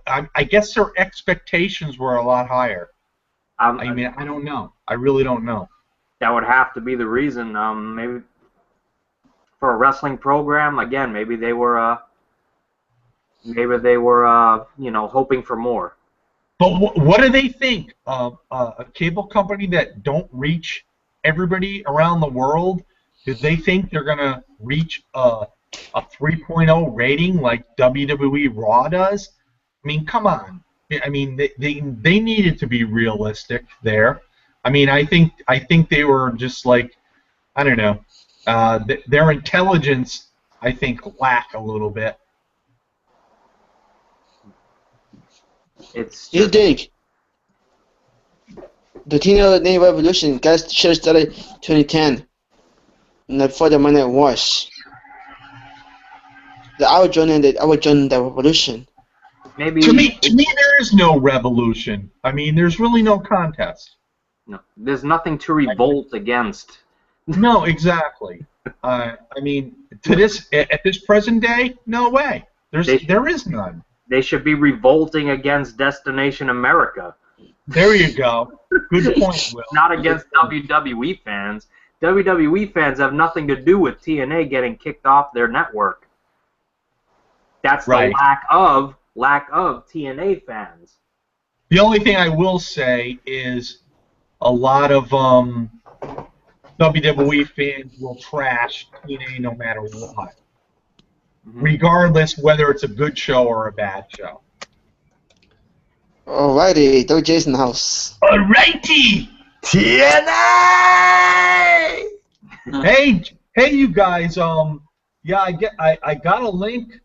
I guess their expectations were a lot higher. I mean, I don't know. I really don't know. That would have to be the reason. Maybe for a wrestling program, again, maybe they were you know, hoping for more. But what do they think? A cable company that don't reach everybody around the world, do they think they're gonna reach a 3.0 rating like WWE Raw does? I mean, come on. I mean, they needed to be realistic there. I mean, I think they were just like, I don't know, their intelligence, I think, lack a little bit. It's You think the TNA Revolution should have started 2010, and before the Monday Night Wars. I would join the revolution. maybe To me, there is no revolution. I mean, there's really no contest. no, there's nothing to revolt against. No, exactly. I mean, at this present day, no way. There is none. They should be revolting against Destination America. There you go. Good point, Will. Not against WWE fans. WWE fans have nothing to do with TNA getting kicked off their network. That's right. The lack of TNA fans. The only thing I will say is a lot of WWE fans will trash TNA no matter what, regardless whether it's a good show or a bad show. Alrighty, WJ's in the house. Alrighty, TNA. Hey, you guys. Yeah, I got a link.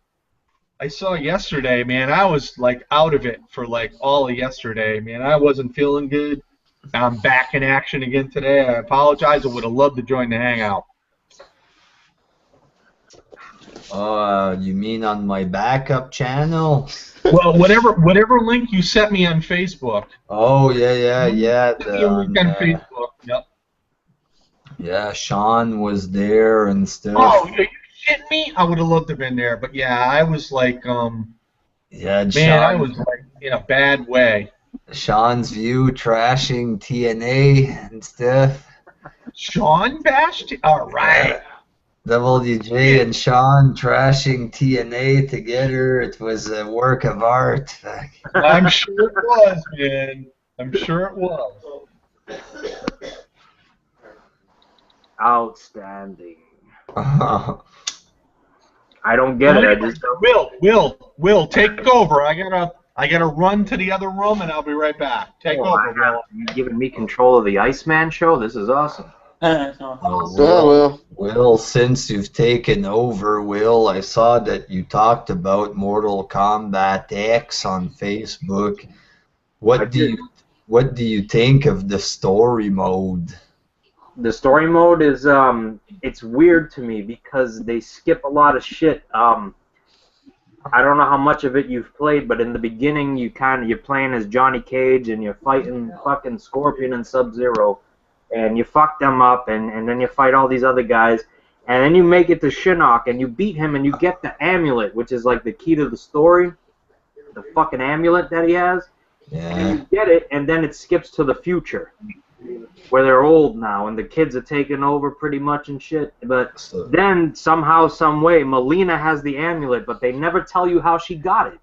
I saw yesterday, man. I was like out of it for like all of yesterday, man. I wasn't feeling good. I'm back in action again today. I apologize. I would have loved to join the hangout. Oh, you mean on my backup channel? Well, whatever link you sent me on Facebook. Oh yeah. The link on Facebook. Yep. Yeah, Sean was there and stuff. Oh, are you shitting me? I would have loved to have been there, but yeah, I was like, yeah, man, Sean, I was like in a bad way. Sean's view trashing TNA and stuff. Sean bashed? All right. WJ and Sean trashing TNA together. It was a work of art. I'm sure it was, man. I'm sure it was. Outstanding. I don't get it. I just don't. Will, take over. I gotta run to the other room, and I'll be right back. Take over, Will. You giving me control of the Iceman show? This is awesome. Will, since you've taken over, Will, I saw that you talked about Mortal Kombat X on Facebook. What do you think of the story mode? The story mode is it's weird to me because they skip a lot of shit. I don't know how much of it you've played, but in the beginning you're playing as Johnny Cage and you're fighting fucking Scorpion and Sub-Zero, and you fuck them up, and then you fight all these other guys, and then you make it to Shinnok and you beat him and you get the amulet, which is like the key to the story, the fucking amulet that he has. Yeah. And you get it, and then it skips to the future, where they're old now and the kids are taking over pretty much and shit. But then somehow, some way, Melina has the amulet, but they never tell you how she got it.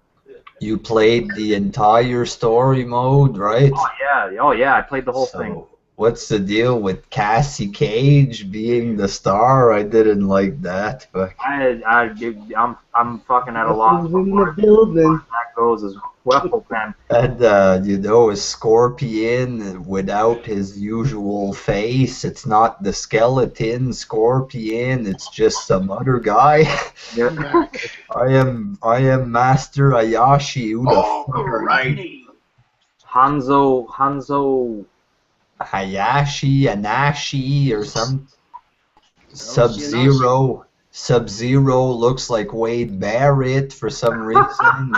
You played the entire story mode, right? Oh yeah, I played the whole thing. What's the deal with Cassie Cage being the star? I didn't like that, but I'm fucking at a loss for where that goes as well, man. And you know, a Scorpion without his usual face. It's not the skeleton Scorpion. It's just some other guy. Yeah. I am Master Ayashi. Who the Alrighty. Hanzo. Hayashi, Anashi, or some Sub-Zero Sub-Zero looks like Wade Barrett for some reason.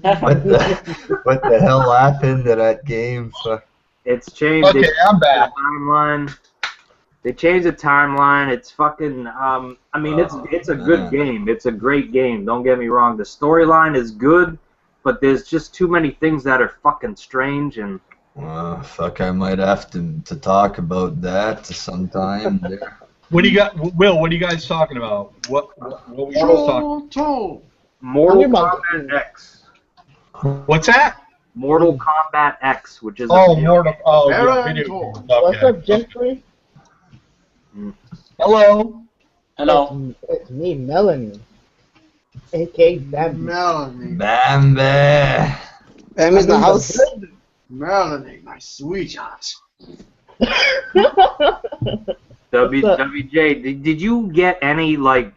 what the hell happened to that game? It's changed. Okay, I'm back. The timeline. They changed the timeline. It's fucking. I mean, it's a good game. It's a great game. Don't get me wrong. The storyline is good, but there's just too many things that are fucking strange and. Fuck, I might have to talk about that sometime. What do you got, Will? What are you guys talking about? What were you guys talking? Mortal Kombat X. What's that? Mortal Kombat X, which is Mortal. Oh, yeah, video game. What's up, Gentry? Hello. Hello. It's me, Melanie. A.K. Bambi. Melanie. Bambi. Bambi's in the house. Melanie, my sweetheart. WJ, did you get any, like,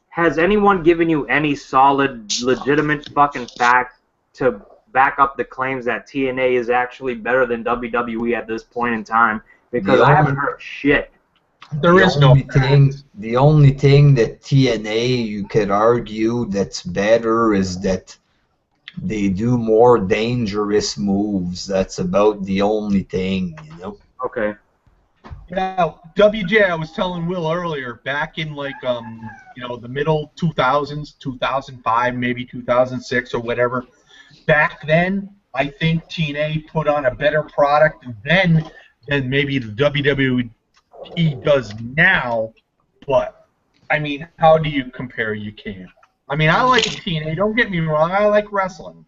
has anyone given you any solid, legitimate fucking fact to back up the claims that TNA is actually better than WWE at this point in time? Because I haven't heard shit. The only thing that TNA you could argue that's better is that they do more dangerous moves. That's about the only thing, you know. Okay. Now, WJ, I was telling Will earlier, back in like the middle 2000s, 2005, maybe 2006 or whatever. Back then, I think TNA put on a better product then than maybe the WWE does now. But I mean, how do you compare? You can't. I mean, I like TNA. Don't get me wrong. I like wrestling.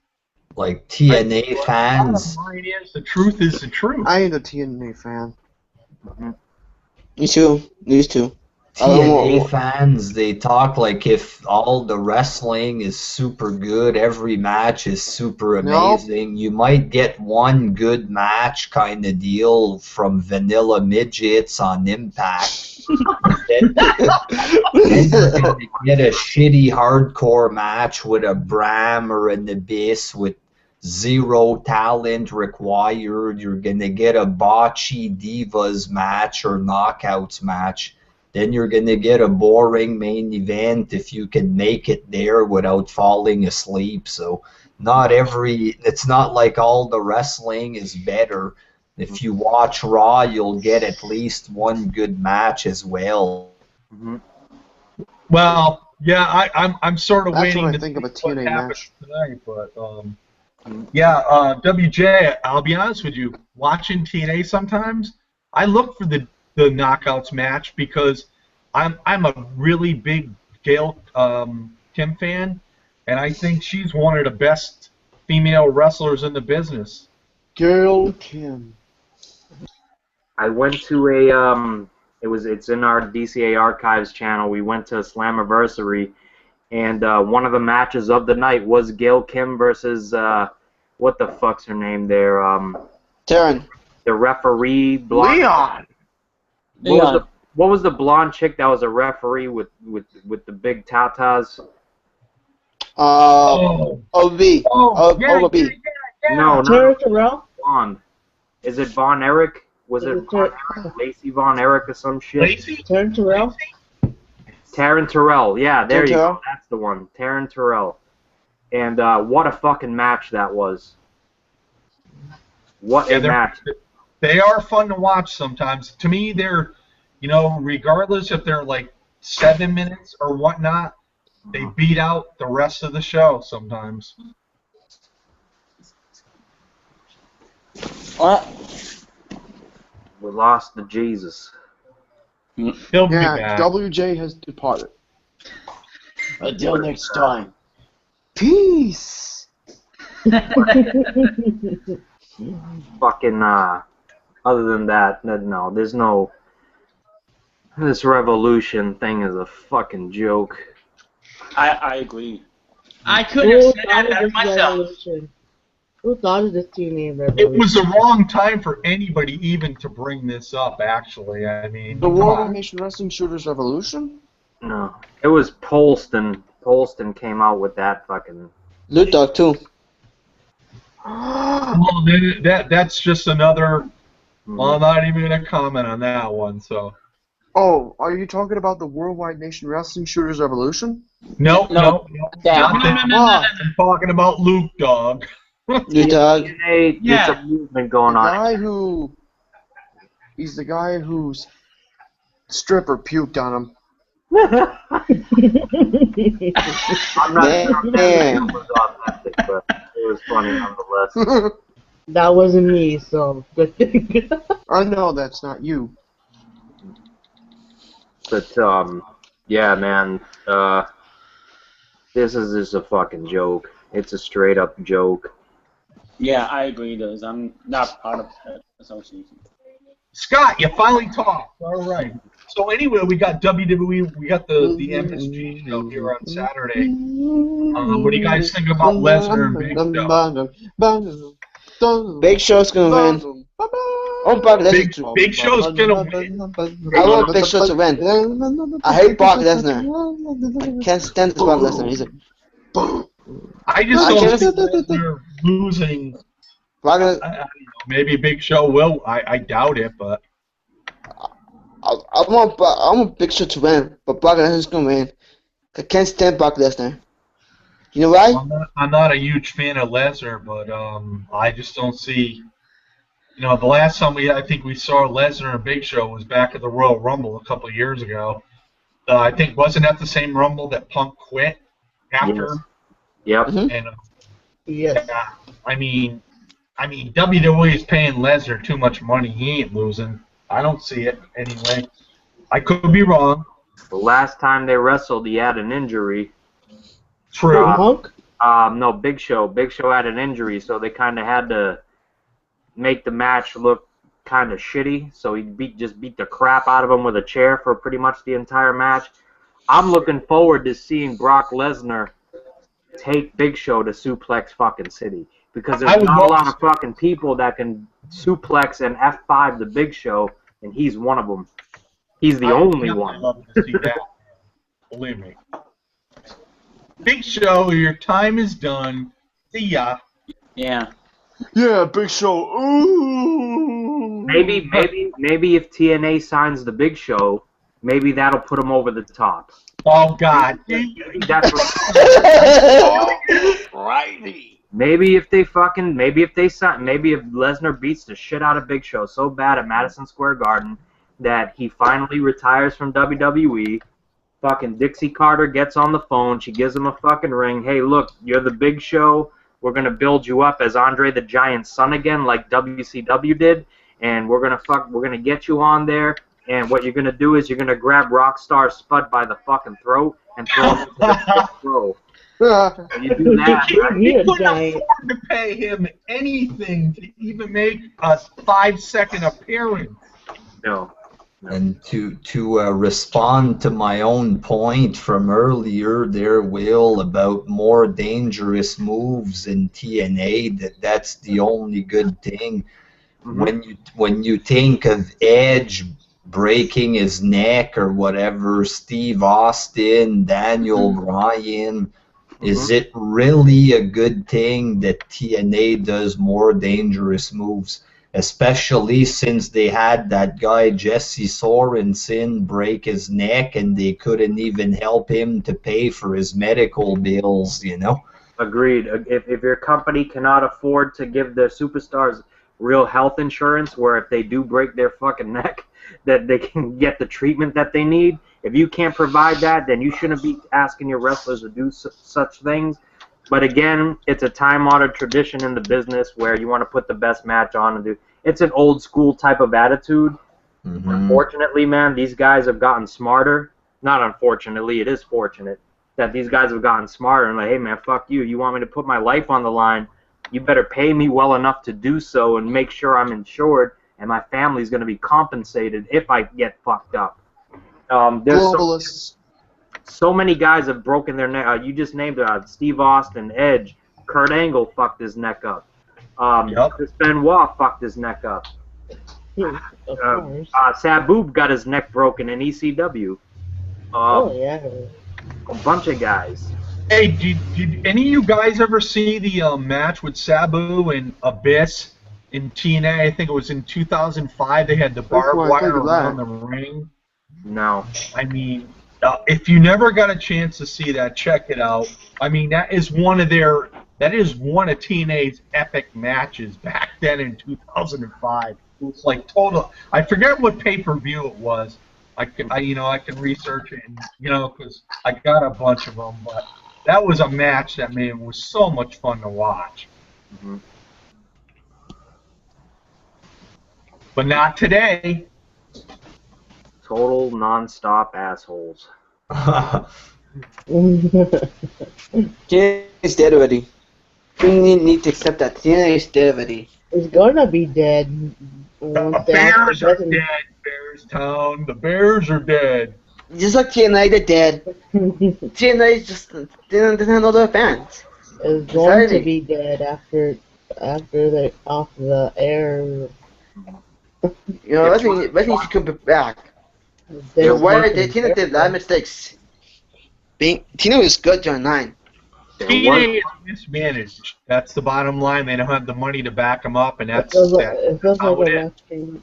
Like TNA fans. The truth is the truth. I ain't a TNA fan. Me too. These two. TNA fans, they talk like if all the wrestling is super good, every match is super amazing. You might get one good match kind of deal from Vanilla Midgets on Impact. then you're going to get a shitty hardcore match with a Bram or an Abyss with zero talent required. You're going to get a botchy Divas match or Knockouts match. Then you're going to get a boring main event if you can make it there without falling asleep. So it's not like all the wrestling is better. If you watch Raw, you'll get at least one good match as well. Mm-hmm. Well, yeah, I'm sort of waiting what I to think of a what TNA happens match tonight, but WJ, I'll be honest with you, watching TNA sometimes, I look for the Knockouts match because I'm a really big Gail Kim fan, and I think she's one of the best female wrestlers in the business. Gail Kim. I went to a it's in our DCA Archives channel. We went to a Slammiversary, and one of the matches of the night was Gail Kim versus what the fuck's her name there? Taryn. The referee blonde. Leon. What was the blonde chick that was a referee with the big tatas? OB. OB. No, Taryn Terrell? blonde. Is it Von Erich? Was it Von Erich? Lacey Von Erich or some shit? Lacey? Taryn Terrell? Taryn Terrell. Yeah, there Taryn you Terrell? go. That's the one. Taryn Terrell. And what a fucking match that was. What a match. They are fun to watch sometimes. To me, they're, regardless if they're like 7 minutes or whatnot, they beat out the rest of the show sometimes. We lost the Jesus. He'll be Yeah, back. WJ has departed. Until next time. Peace. Fucking, other than that, no, there's no... This Revolution thing is a fucking joke. I agree. I couldn't have said that better myself. Revolution? Who thought of this TNA Revolution? It was the wrong time for anybody even to bring this up, actually. I mean, The come World on. Nation Wrestling Shooters Revolution? No. It was Polston. Polston came out with that fucking... Loot Dog too. Well, that's just another. Well, I'm not even gonna comment on that one. So. Oh, are you talking about the Worldwide Nation Wrestling Shooters Evolution? No. That. Not that. No. I'm talking about Luke, dog. You dog. TNA, Yeah. It's a movement going The on. guy who... He's the guy whose stripper puked on him. I'm not sure if Man. that was authentic, but it was funny nonetheless. That wasn't me, so good thing. I know that's not you. But yeah, man, this is just a fucking joke. It's a straight up joke. Yeah, I agree. I'm not part of that association. Scott, you finally talked. All right. So anyway, we got WWE. We got the MSG show here on Saturday. What do you guys think about Lesnar and Big Show? Big Show's gonna win. Oh, Brock Lesnar. Big Show's gonna win. I want Big Show to win. I hate Brock Lesnar. Can't stand this Brock Lesnar. He's a I just don't see Lesnar losing. Brock I don't know, maybe Big Show will. I doubt it, but I want Big Show to win, but Brock Lesnar's gonna win. I can't stand Brock Lesnar. You know why? I'm not a huge fan of Lesnar, but I just don't see. You know, the last time I think we saw Lesnar and Big Show was back at the Royal Rumble a couple of years ago. I think wasn't that the same Rumble that Punk quit after? Yep. Mhm. And Yes. yeah, I mean, WWE is paying Lesnar too much money. He ain't losing. I don't see it anyway. I could be wrong. The last time they wrestled, he had an injury. True. Punk? No, Big Show. Big Show had an injury, so they kind of had to make the match look kind of shitty. So he just beat the crap out of him with a chair for pretty much the entire match. I'm looking forward to seeing Brock Lesnar take Big Show to Suplex fucking City, because there's not a lot of fucking people that can suplex and F5 the Big Show, and he's one of them. He's the only one. I'd love to see that. Believe me. Big Show, your time is done. See ya. Yeah. Yeah, Big Show. Ooh. Maybe if TNA signs the Big Show, maybe that'll put him over the top. Oh God. That's Righty. maybe if if Lesnar beats the shit out of Big Show so bad at Madison Square Garden that he finally retires from WWE. Fucking Dixie Carter gets on the phone. She gives him a fucking ring. Hey, look, you're the Big Show. We're gonna build you up as Andre the Giant's son again, like WCW did, and we're gonna get you on there. And what you're gonna do is you're gonna grab Rockstar Spud by the fucking throat and throw him into the throw. You do that. He couldn't afford to pay him anything to even make a 5-second appearance. No. And to respond to my own point from earlier there, Will, about more dangerous moves in TNA, that's the only good thing. Mhm. When you think of Edge breaking his neck or whatever, Steve Austin, Daniel Bryan, is it really a good thing that TNA does more dangerous moves? Especially since they had that guy Jesse Sorensen break his neck and they couldn't even help him to pay for his medical bills, you know? Agreed. If your company cannot afford to give their superstars real health insurance, where if they do break their fucking neck, that they can get the treatment that they need, if you can't provide that, then you shouldn't be asking your wrestlers to do such things. But again, it's a time-honored tradition in the business where you want to put the best match on and do. It's an old-school type of attitude. Unfortunately, man, these guys have gotten smarter. Not unfortunately, it is fortunate that these guys have gotten smarter and like, hey, man, fuck you. You want me to put my life on the line? You better pay me well enough to do so and make sure I'm insured and my family's going to be compensated if I get fucked up. There's so many guys have broken their neck. You just named Steve Austin, Edge, Kurt Angle fucked his neck up. Chris Benoit fucked his neck up. Of course. Sabu got his neck broken in ECW. Oh, yeah. A bunch of guys. Hey, did any of you guys ever see the match with Sabu and Abyss in TNA? I think it was in 2005. They had the barbed wire around the ring. No. I mean, if you never got a chance to see that, check it out. I mean, that is one of TNA's epic matches back then in 2005. It was like total. I forget what pay-per-view it was. I can research it, and because I got a bunch of them. But that was a match that, man, was so much fun to watch. Mm-hmm. But not today. Total non-stop assholes. TNA is dead already. We need to accept that. TNA is dead already. It's gonna be dead. The Bears are dead, Bearstown. The Bears are dead. Just like TNA, they're dead. TNA just didn't have no other fans. It's going to be dead after they're off the air. Wrestling should come back. Why TNA did a lot of mistakes. TNA was good during 9. TNA is mismanaged. That's the bottom line. They don't have the money to back them up, and that's how it is.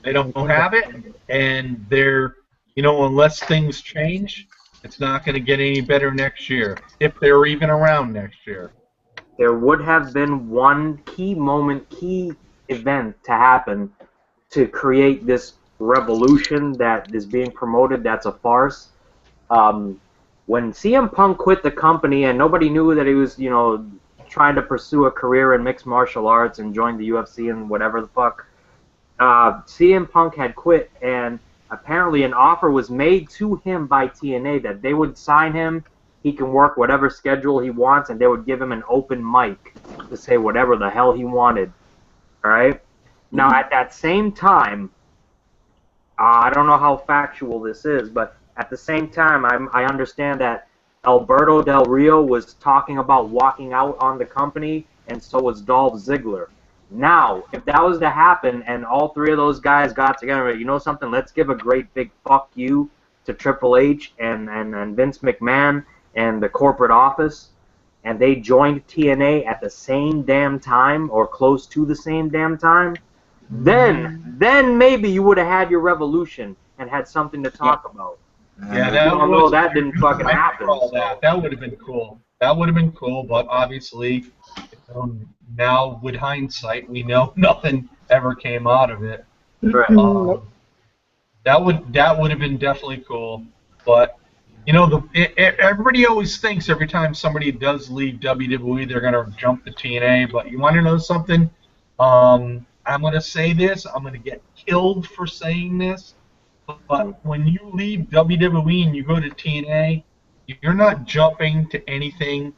They don't have it, and they're, unless things change, it's not going to get any better next year, if they're even around next year. There would have been one key event to happen to create this revolution that is being promoted that's a farce. When CM Punk quit the company and nobody knew that he was, trying to pursue a career in mixed martial arts and join the UFC and whatever the fuck, CM Punk had quit, and apparently an offer was made to him by TNA that they would sign him, he can work whatever schedule he wants, and they would give him an open mic to say whatever the hell he wanted. All right? Now, at that same time, I don't know how factual this is, but at the same time, I understand that Alberto Del Rio was talking about walking out on the company, and so was Dolph Ziggler. Now, if that was to happen and all three of those guys got together, you know something, let's give a great big fuck you to Triple H and Vince McMahon and the corporate office, and they joined TNA at the same damn time or close to the same damn time, then maybe you would have had your revolution and had something to talk about. Yeah, that didn't fucking happen. That would have been cool. That would have been cool, but obviously, now with hindsight, we know nothing ever came out of it. Right. That would have been definitely cool, but everybody always thinks every time somebody does leave WWE, they're gonna jump to TNA. But you want to know something? I'm gonna say this. I'm gonna get killed for saying this. But when you leave WWE and you go to TNA, you're not jumping to anything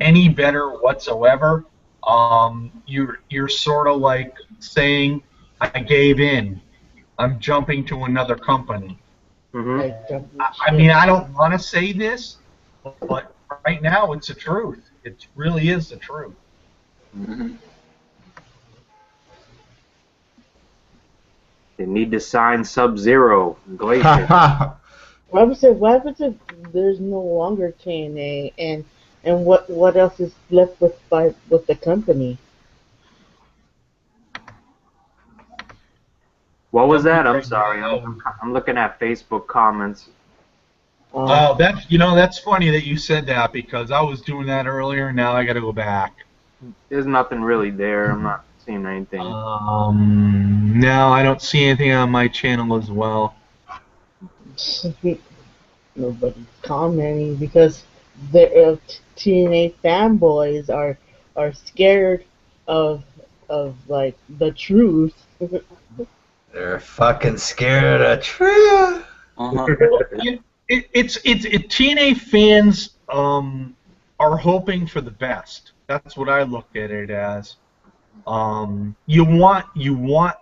any better whatsoever. You're sort of like saying, I gave in. I'm jumping to another company. Mm-hmm. I mean, I don't want to say this, but right now it's the truth. It really is the truth. Mm-hmm. They need to sign Sub-Zero, Glacier. What happens if there's no longer TNA, and what else is left with the company? What was that? I'm sorry. I'm looking at Facebook comments. Oh, that's funny that you said that, because I was doing that earlier, and now I got to go back. There's nothing really there. I'm not seeing anything. No, I don't see anything on my channel as well. Nobody's commenting because the TNA fanboys are scared of like the truth. They're fucking scared of the truth. It's TNA fans are hoping for the best. That's what I look at it as. You want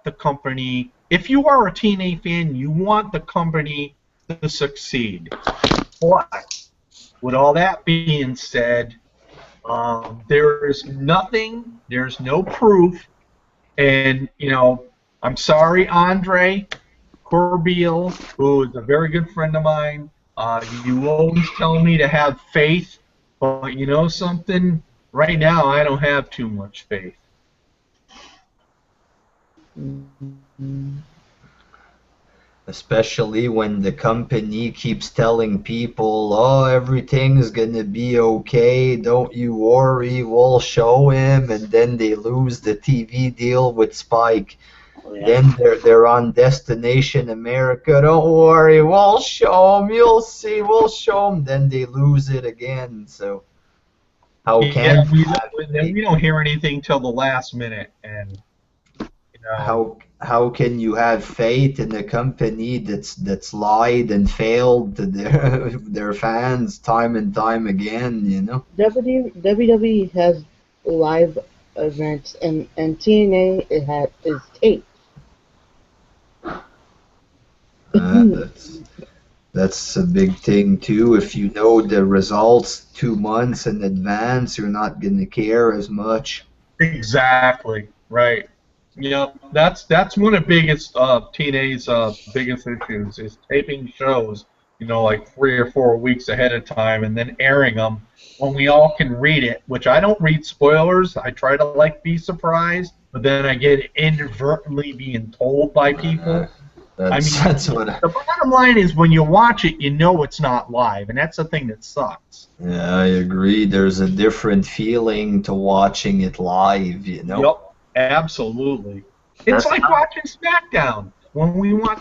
the company. If you are a TNA fan, you want the company to succeed. But with all that being said, there's no proof, and I'm sorry, Andre Corbeil, who is a very good friend of mine. You always tell me to have faith, but you know something? Right now, I don't have too much faith. Especially when the company keeps telling people, oh, everything's gonna be okay, don't you worry, we'll show him, and then they lose the TV deal with Spike. Oh, yeah. Then they're on Destination America, don't worry, we'll show them, you'll see, we'll show them. Then they lose it again, so how can we don't hear anything till the last minute, and how can you have faith in a company that's lied and failed to their fans time and time again, you know? WWE has live events, and TNA is taped. That's a big thing too. If you know the results 2 months in advance, you're not gonna care as much. Exactly. Right. Yep. That's one of the biggest TNA's biggest issues is taping shows, like 3 or 4 weeks ahead of time, and then airing them when we all can read it. Which I don't read spoilers. I try to be surprised, but then I get inadvertently being told by people. That's what. The bottom line is when you watch it, you know it's not live, and that's the thing that sucks. Yeah, I agree. There's a different feeling to watching it live, you know. Yep. Absolutely. It's like watching SmackDown.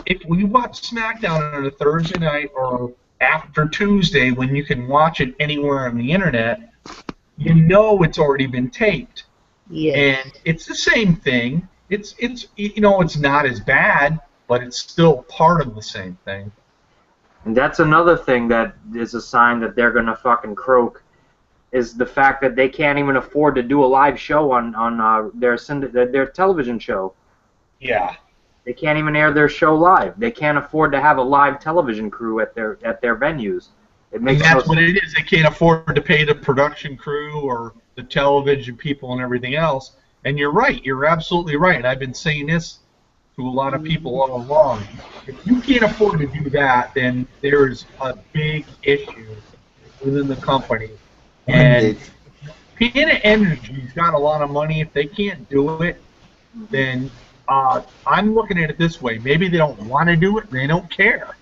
If we watch SmackDown on a Thursday night or after Tuesday when you can watch it anywhere on the internet, you know it's already been taped. Yes. And it's the same thing. It's not as bad, but it's still part of the same thing. And that's another thing that is a sign that they're gonna fucking croak. Is the fact that they can't even afford to do a live show on their television show. Yeah. They can't even air their show live. They can't afford to have a live television crew at their venues. And that's what it is. They can't afford to pay the production crew or the television people and everything else. And you're right. You're absolutely right. And I've been saying this to a lot of people all along. If you can't afford to do that, then there's a big issue within the company. And TNA Energy's got a lot of money. If they can't do it, then I'm looking at it this way. Maybe they don't want to do it. They don't care.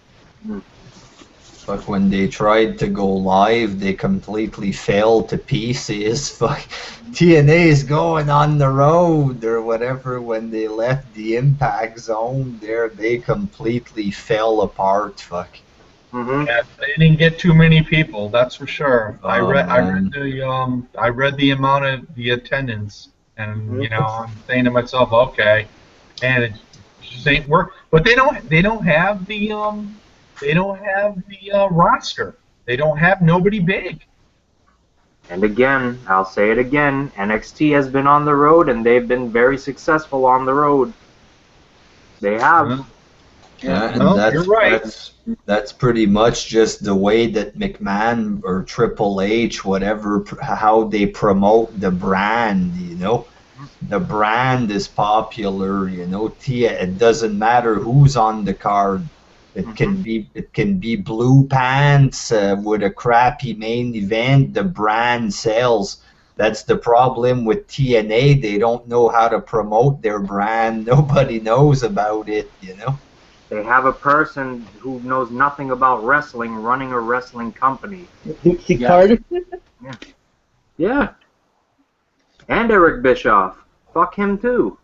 But when they tried to go live, they completely fell to pieces. TNA's going on the road or whatever. When they left the Impact Zone, they completely fell apart. Mm-hmm. Yeah, they didn't get too many people, that's for sure. I read the amount of the attendance, and I'm saying to myself, okay, and it just ain't work. But they don't have the roster. They don't have nobody big. And again, I'll say it again, NXT has been on the road, and they've been very successful on the road. They have. Yeah, and you're right. That's pretty much just the way that McMahon or Triple H, whatever, how they promote the brand, The brand is popular, It doesn't matter who's on the card. It can be blue pants with a crappy main event. The brand sells. That's the problem with TNA. They don't know how to promote their brand. Nobody knows about it, They have a person who knows nothing about wrestling running a wrestling company. Dixie Carter? Yeah. And Eric Bischoff. Fuck him too.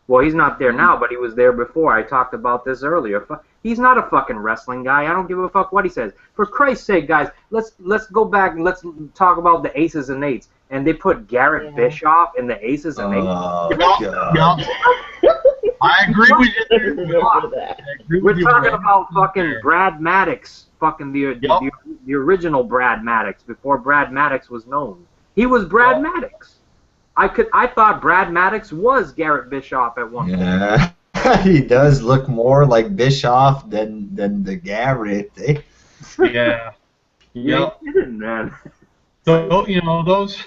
Well, he's not there now, but he was there before. I talked about this earlier. He's not a fucking wrestling guy. I don't give a fuck what he says. For Christ's sake, guys, let's go back and let's talk about the Aces and Eights. And they put Garrett Bischoff in the Aces and Eights. God. I agree with you. We're talking about fucking Brad Maddox, fucking the original Brad Maddox before Brad Maddox was known. He was Brad Maddox. I thought Brad Maddox was Garrett Bischoff at one point. Yeah, he does look more like Bischoff than the Garrett. Eh? Yeah. You're kidding, man. So those.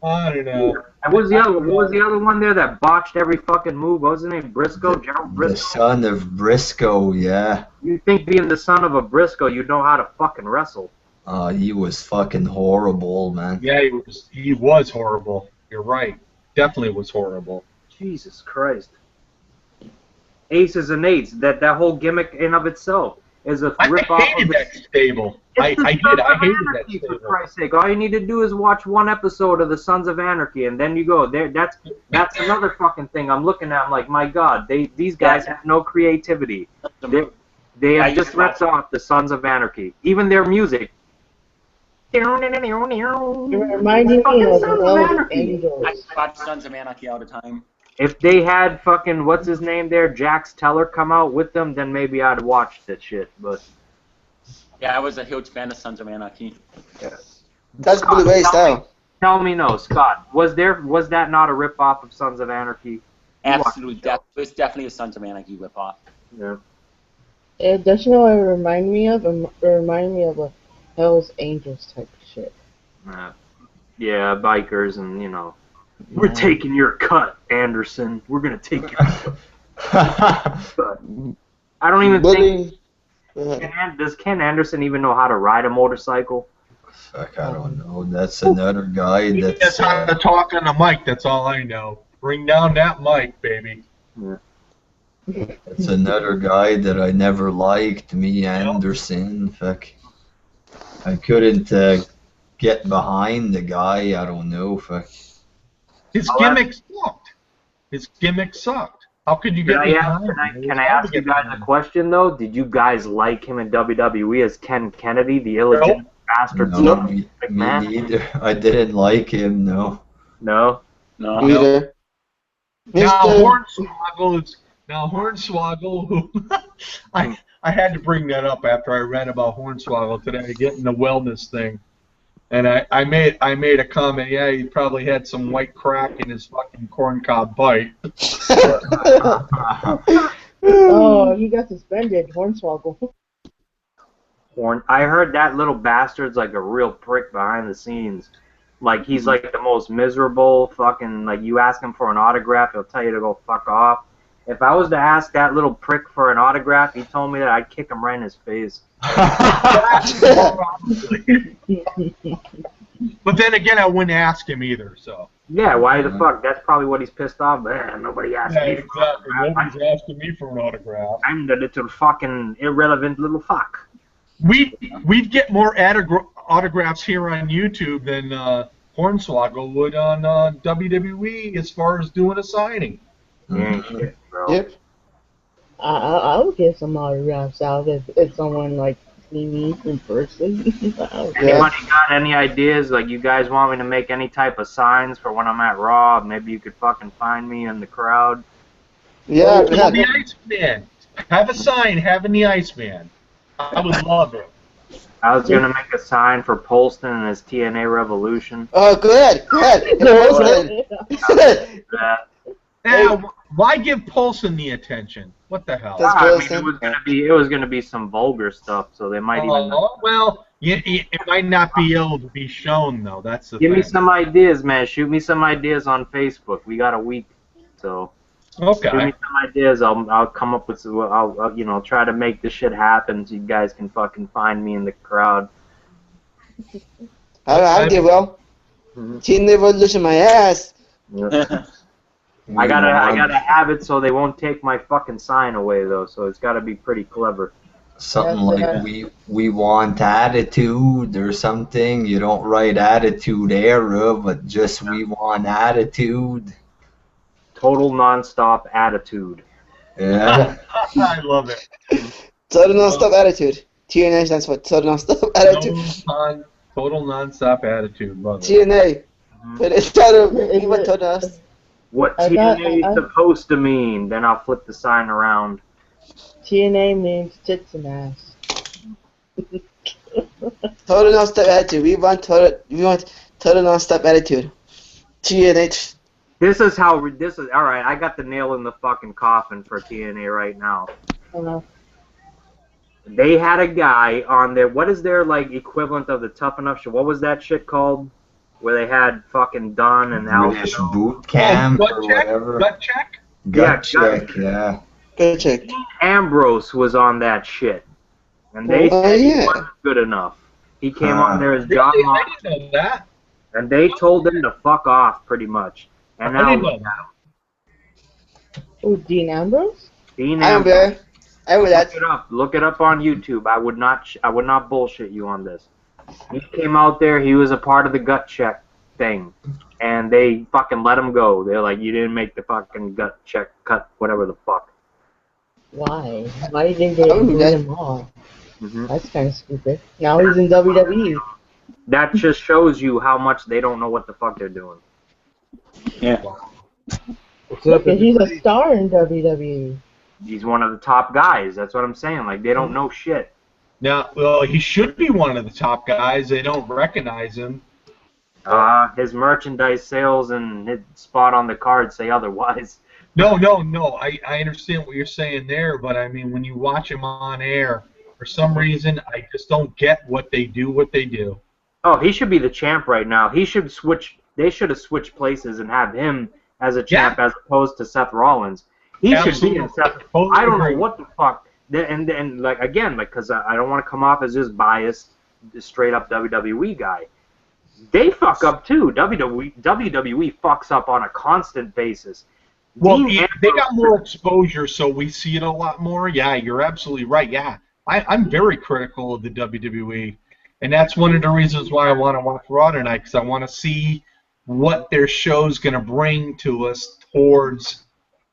I don't know. And what was the other one there that botched every fucking move? What was his name? Briscoe? Gerald Briscoe? The son of Briscoe, yeah. You think being the son of a Briscoe, you know how to fucking wrestle. He was fucking horrible, man. Yeah, he was horrible. You're right. Definitely was horrible. Jesus Christ. Aces and Eights. That whole gimmick in of itself is a rip off hated of the that stable. I It's the did. Sons I of hated that Anarchy, for stable. Christ's sake. All you need to do is watch one episode of the Sons of Anarchy, and then you go there. That's another fucking thing I'm looking at. I'm like, my God, these guys have no creativity. They have just ripped off the Sons of Anarchy. Even their music. You're reminding me of Hells Angels. I watch Sons of Anarchy all the time. If they had fucking what's his name there, Jax Teller, come out with them, then maybe I'd watch that shit. But Yeah, I was a huge fan of Sons of Anarchy. That's Billy Ray style. Tell me no, Scott. Was that not a rip off of Sons of Anarchy? Absolutely, it's definitely a Sons of Anarchy ripoff. Yeah. Does you know what it remind me of? It remind me of a Hells Angels type of shit. Yeah, bikers and we're taking your cut, Anderson. We're gonna take your cut. I don't even think. Does Ken Anderson even know how to ride a motorcycle? Fuck, I don't know. That's another guy that's... That's how to talk on the mic, that's all I know. Bring down that mic, baby. Yeah. That's another guy that I never liked, me, Anderson. Fuck. I couldn't get behind the guy, I don't know. Fuck. His gimmick sucked. His gimmick sucked. How could you get behind him? Can I ask you guys a question, though? Did you guys like him in WWE as Ken Kennedy, the illegitimate bastard? No, me neither. I didn't like him, no. No? No. Neither. Now Hornswoggle, who I had to bring that up after I read about Hornswoggle today, getting the wellness thing. And I made a comment. Yeah, he probably had some white crack in his fucking corncob bite. Oh, he got suspended. Hornswoggle. I heard that little bastard's like a real prick behind the scenes. Like he's like the most miserable fucking. Like you ask him for an autograph, he'll tell you to go fuck off. If I was to ask that little prick for an autograph, he told me that I'd kick him right in his face. But then again, I wouldn't ask him either. So. Yeah, why the fuck? That's probably what he's pissed off. Man, nobody asked me. Exactly. Nobody's asking me for an autograph. I'm the little fucking irrelevant little fuck. We'd get more autographs here on YouTube than Hornswoggle would on WWE as far as doing a signing. Shit, bro. Yep. I would get some autographs out if someone like see me in person. Anybody got any ideas? Like you guys want me to make any type of signs for when I'm at Raw? Maybe you could fucking find me in the crowd. Yeah. The Iceman. Have a sign having the Iceman. I would love it. I was gonna make a sign for Polston and his TNA Revolution. Oh, good. Now, why give Polson the attention? What the hell? I mean, it was gonna be some vulgar stuff, so they might even. Well, it might not be able to be shown though. That's the Give thing. me some ideas, man. Shoot me some ideas on Facebook. We got a week, so. Okay. Give me some ideas. I'll come up with. I'll try to make this shit happen so you guys can fucking find me in the crowd. I did well. Team Revolution my ass. I gotta have it so they won't take my fucking sign away though. So it's gotta be pretty clever. Something like we want attitude or something. You don't write attitude era, but just we want attitude. Total non-stop attitude. Yeah. I love it. Total non-stop attitude. TNA stands for total non-stop attitude. Total non-stop attitude. Love it. TNA. But it's total. What TNA is supposed to mean? Then I'll flip the sign around. TNA means tits and ass. Total non-stop attitude. We want total non-stop attitude. TNA. This is all right. I got the nail in the fucking coffin for TNA right now. They had a guy on there. What is their like equivalent of the Tough Enough show? What was that shit called? Where they had fucking Dunn and British boot camp or whatever. Gut check. Gut check. Yeah. Gut check. Ambrose was on that shit, and they said he wasn't good enough. He came on there as John Really? I didn't know that. and they told him to fuck off pretty much. And I now didn't know that. Oh, Dean Ambrose? Dean I am there. I would Look that. it up. Look it up on YouTube. I would not bullshit you on this. He came out there. He was a part of the gut check thing, and they fucking let him go. They're like, you didn't make the fucking gut check cut, whatever the fuck. Why? Why didn't they Oh, boot that- him off? Mhm. That's kind of stupid. Now he's in WWE. That just shows you how much they don't know what the fuck they're doing. Yeah. What's up, Because he's a everybody? star in WWE. He's one of the top guys. That's what I'm saying. Like, they don't know shit. Now, well, he should be one of the top guys. They don't recognize him. His merchandise sales and his spot on the card say otherwise. No. I understand what you're saying there, but I mean, when you watch him on air, for some reason, I just don't get what they do. Oh, he should be the champ right now. He should switch. They should have switched places and have him as a champ as opposed to Seth Rollins. He should be in Seth. Totally I don't agree. know what the fuck. And like again, like because I don't want to come off as just biased, straight up WWE guy. They fuck up too. WWE fucks up on a constant basis. Well, Dean they got more exposure, so we see it a lot more. Yeah, you're absolutely right. Yeah, I'm very critical of the WWE, and that's one of the reasons why I want to watch Raw tonight, because I want to see what their show's going to bring to us towards,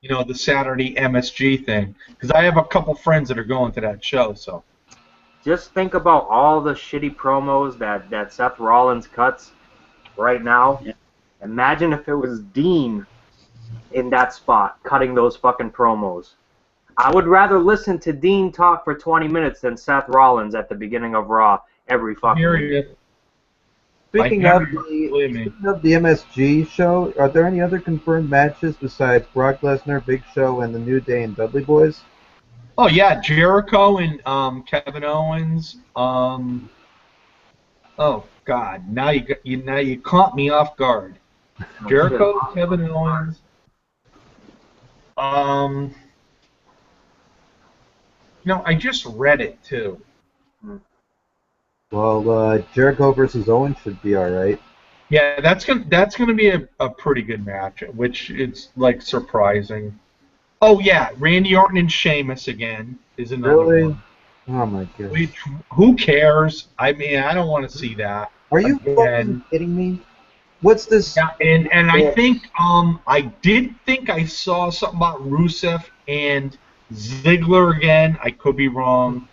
the Saturday MSG thing. Because I have a couple friends that are going to that show, so. Just think about all the shitty promos that Seth Rollins cuts right now. Yeah. Imagine if it was Dean in that spot cutting those fucking promos. I would rather listen to Dean talk for 20 minutes than Seth Rollins at the beginning of Raw every fucking Here week. he is. Speaking I of hear you, believe me. the MSG show, are there any other confirmed matches besides Brock Lesnar, Big Show, and the New Day and Dudley Boys? Oh yeah, Jericho and Kevin Owens. Oh God, now you caught me off guard. Jericho, Kevin Owens. I just read it too. Well, Jericho versus Owens should be all right. Yeah, that's gonna be a pretty good match, which is like surprising. Oh yeah, Randy Orton and Sheamus again is another Really? one. Oh my god. Which, who cares? I mean, I don't want to see that. Are you again. fucking kidding me? What's this? Yeah, and I think I did think I saw something about Rusev and Ziggler again. I could be wrong.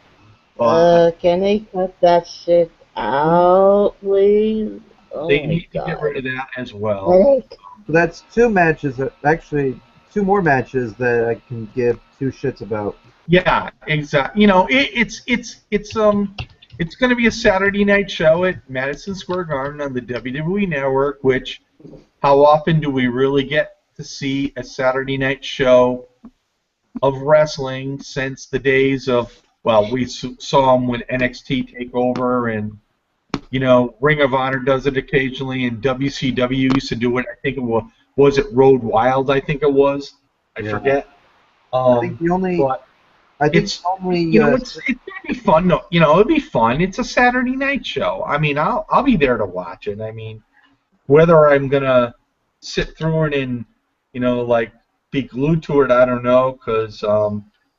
Can they cut that shit out, please? Oh They my need to God. get rid of that as well. Headache. So that's two matches. Actually, two more matches that I can give two shits about. Yeah, exactly. It's going to be a Saturday night show at Madison Square Garden on the WWE Network. Which, how often do we really get to see a Saturday night show of wrestling since the days of? Well, we saw them when NXT take over, and Ring of Honor does it occasionally, and WCW used to do it. I think it was it Road Wild? I think it was. I forget. I think the only. But I think it's only. it's gonna be fun. No, it'll be fun. It's a Saturday night show. I mean, I'll be there to watch it. I mean, whether I'm gonna sit through it and like be glued to it, I don't know, because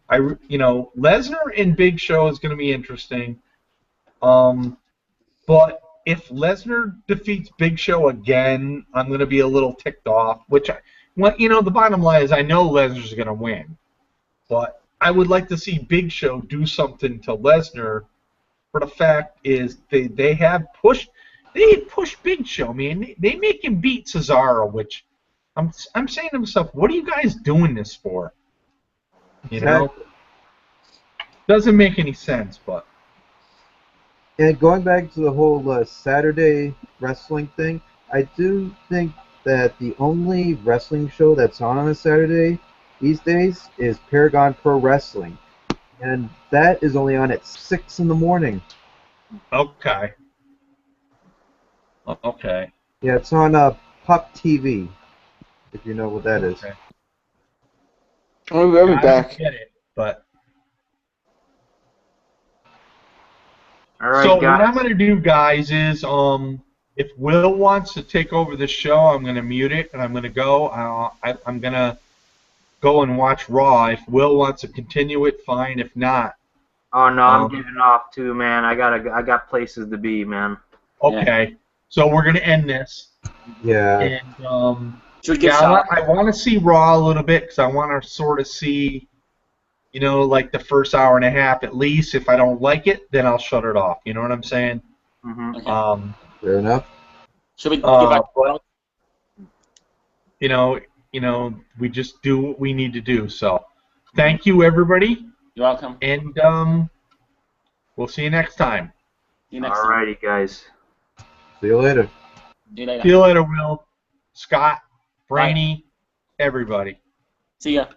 Lesnar and Big Show is gonna be interesting. But if Lesnar defeats Big Show again, I'm going to be a little ticked off. The bottom line is I know Lesnar's going to win, but I would like to see Big Show do something to Lesnar. For the fact is they pushed Big Show. I mean, they make him beat Cesaro, which I'm saying to myself, what are you guys doing this for? Doesn't make any sense, but. And going back to the whole Saturday wrestling thing, I do think that the only wrestling show that's on a Saturday these days is Paragon Pro Wrestling. And that is only on at 6 in the morning. Okay. Okay. Yeah, it's on Pop TV, if you know what that is. Okay. I'll be back. I get it, but. All right, So guys. what I'm going to do, guys, is if Will wants to take over the show, I'm going to mute it, and I'm going to go. I'm going to go and watch Raw. If Will wants to continue it, fine. If not, Oh no, I'm getting off too, man. I got places to be, man. okay. So we're gonna end this. Yeah. And Should we give I want to see Raw a little bit because I want to sort of see, you know, like the first hour and a half at least. If I don't like it, then I'll shut it off. You know what I'm saying? Mm-hmm. Okay. Fair enough. Should we give out? But, you know, we just do what we need to do. So, thank you, everybody, You're welcome. and we'll see you next time. See you next time. Alrighty, guys. See you later. See you later. See you later, Will, Scott, Brainy, everybody. See ya.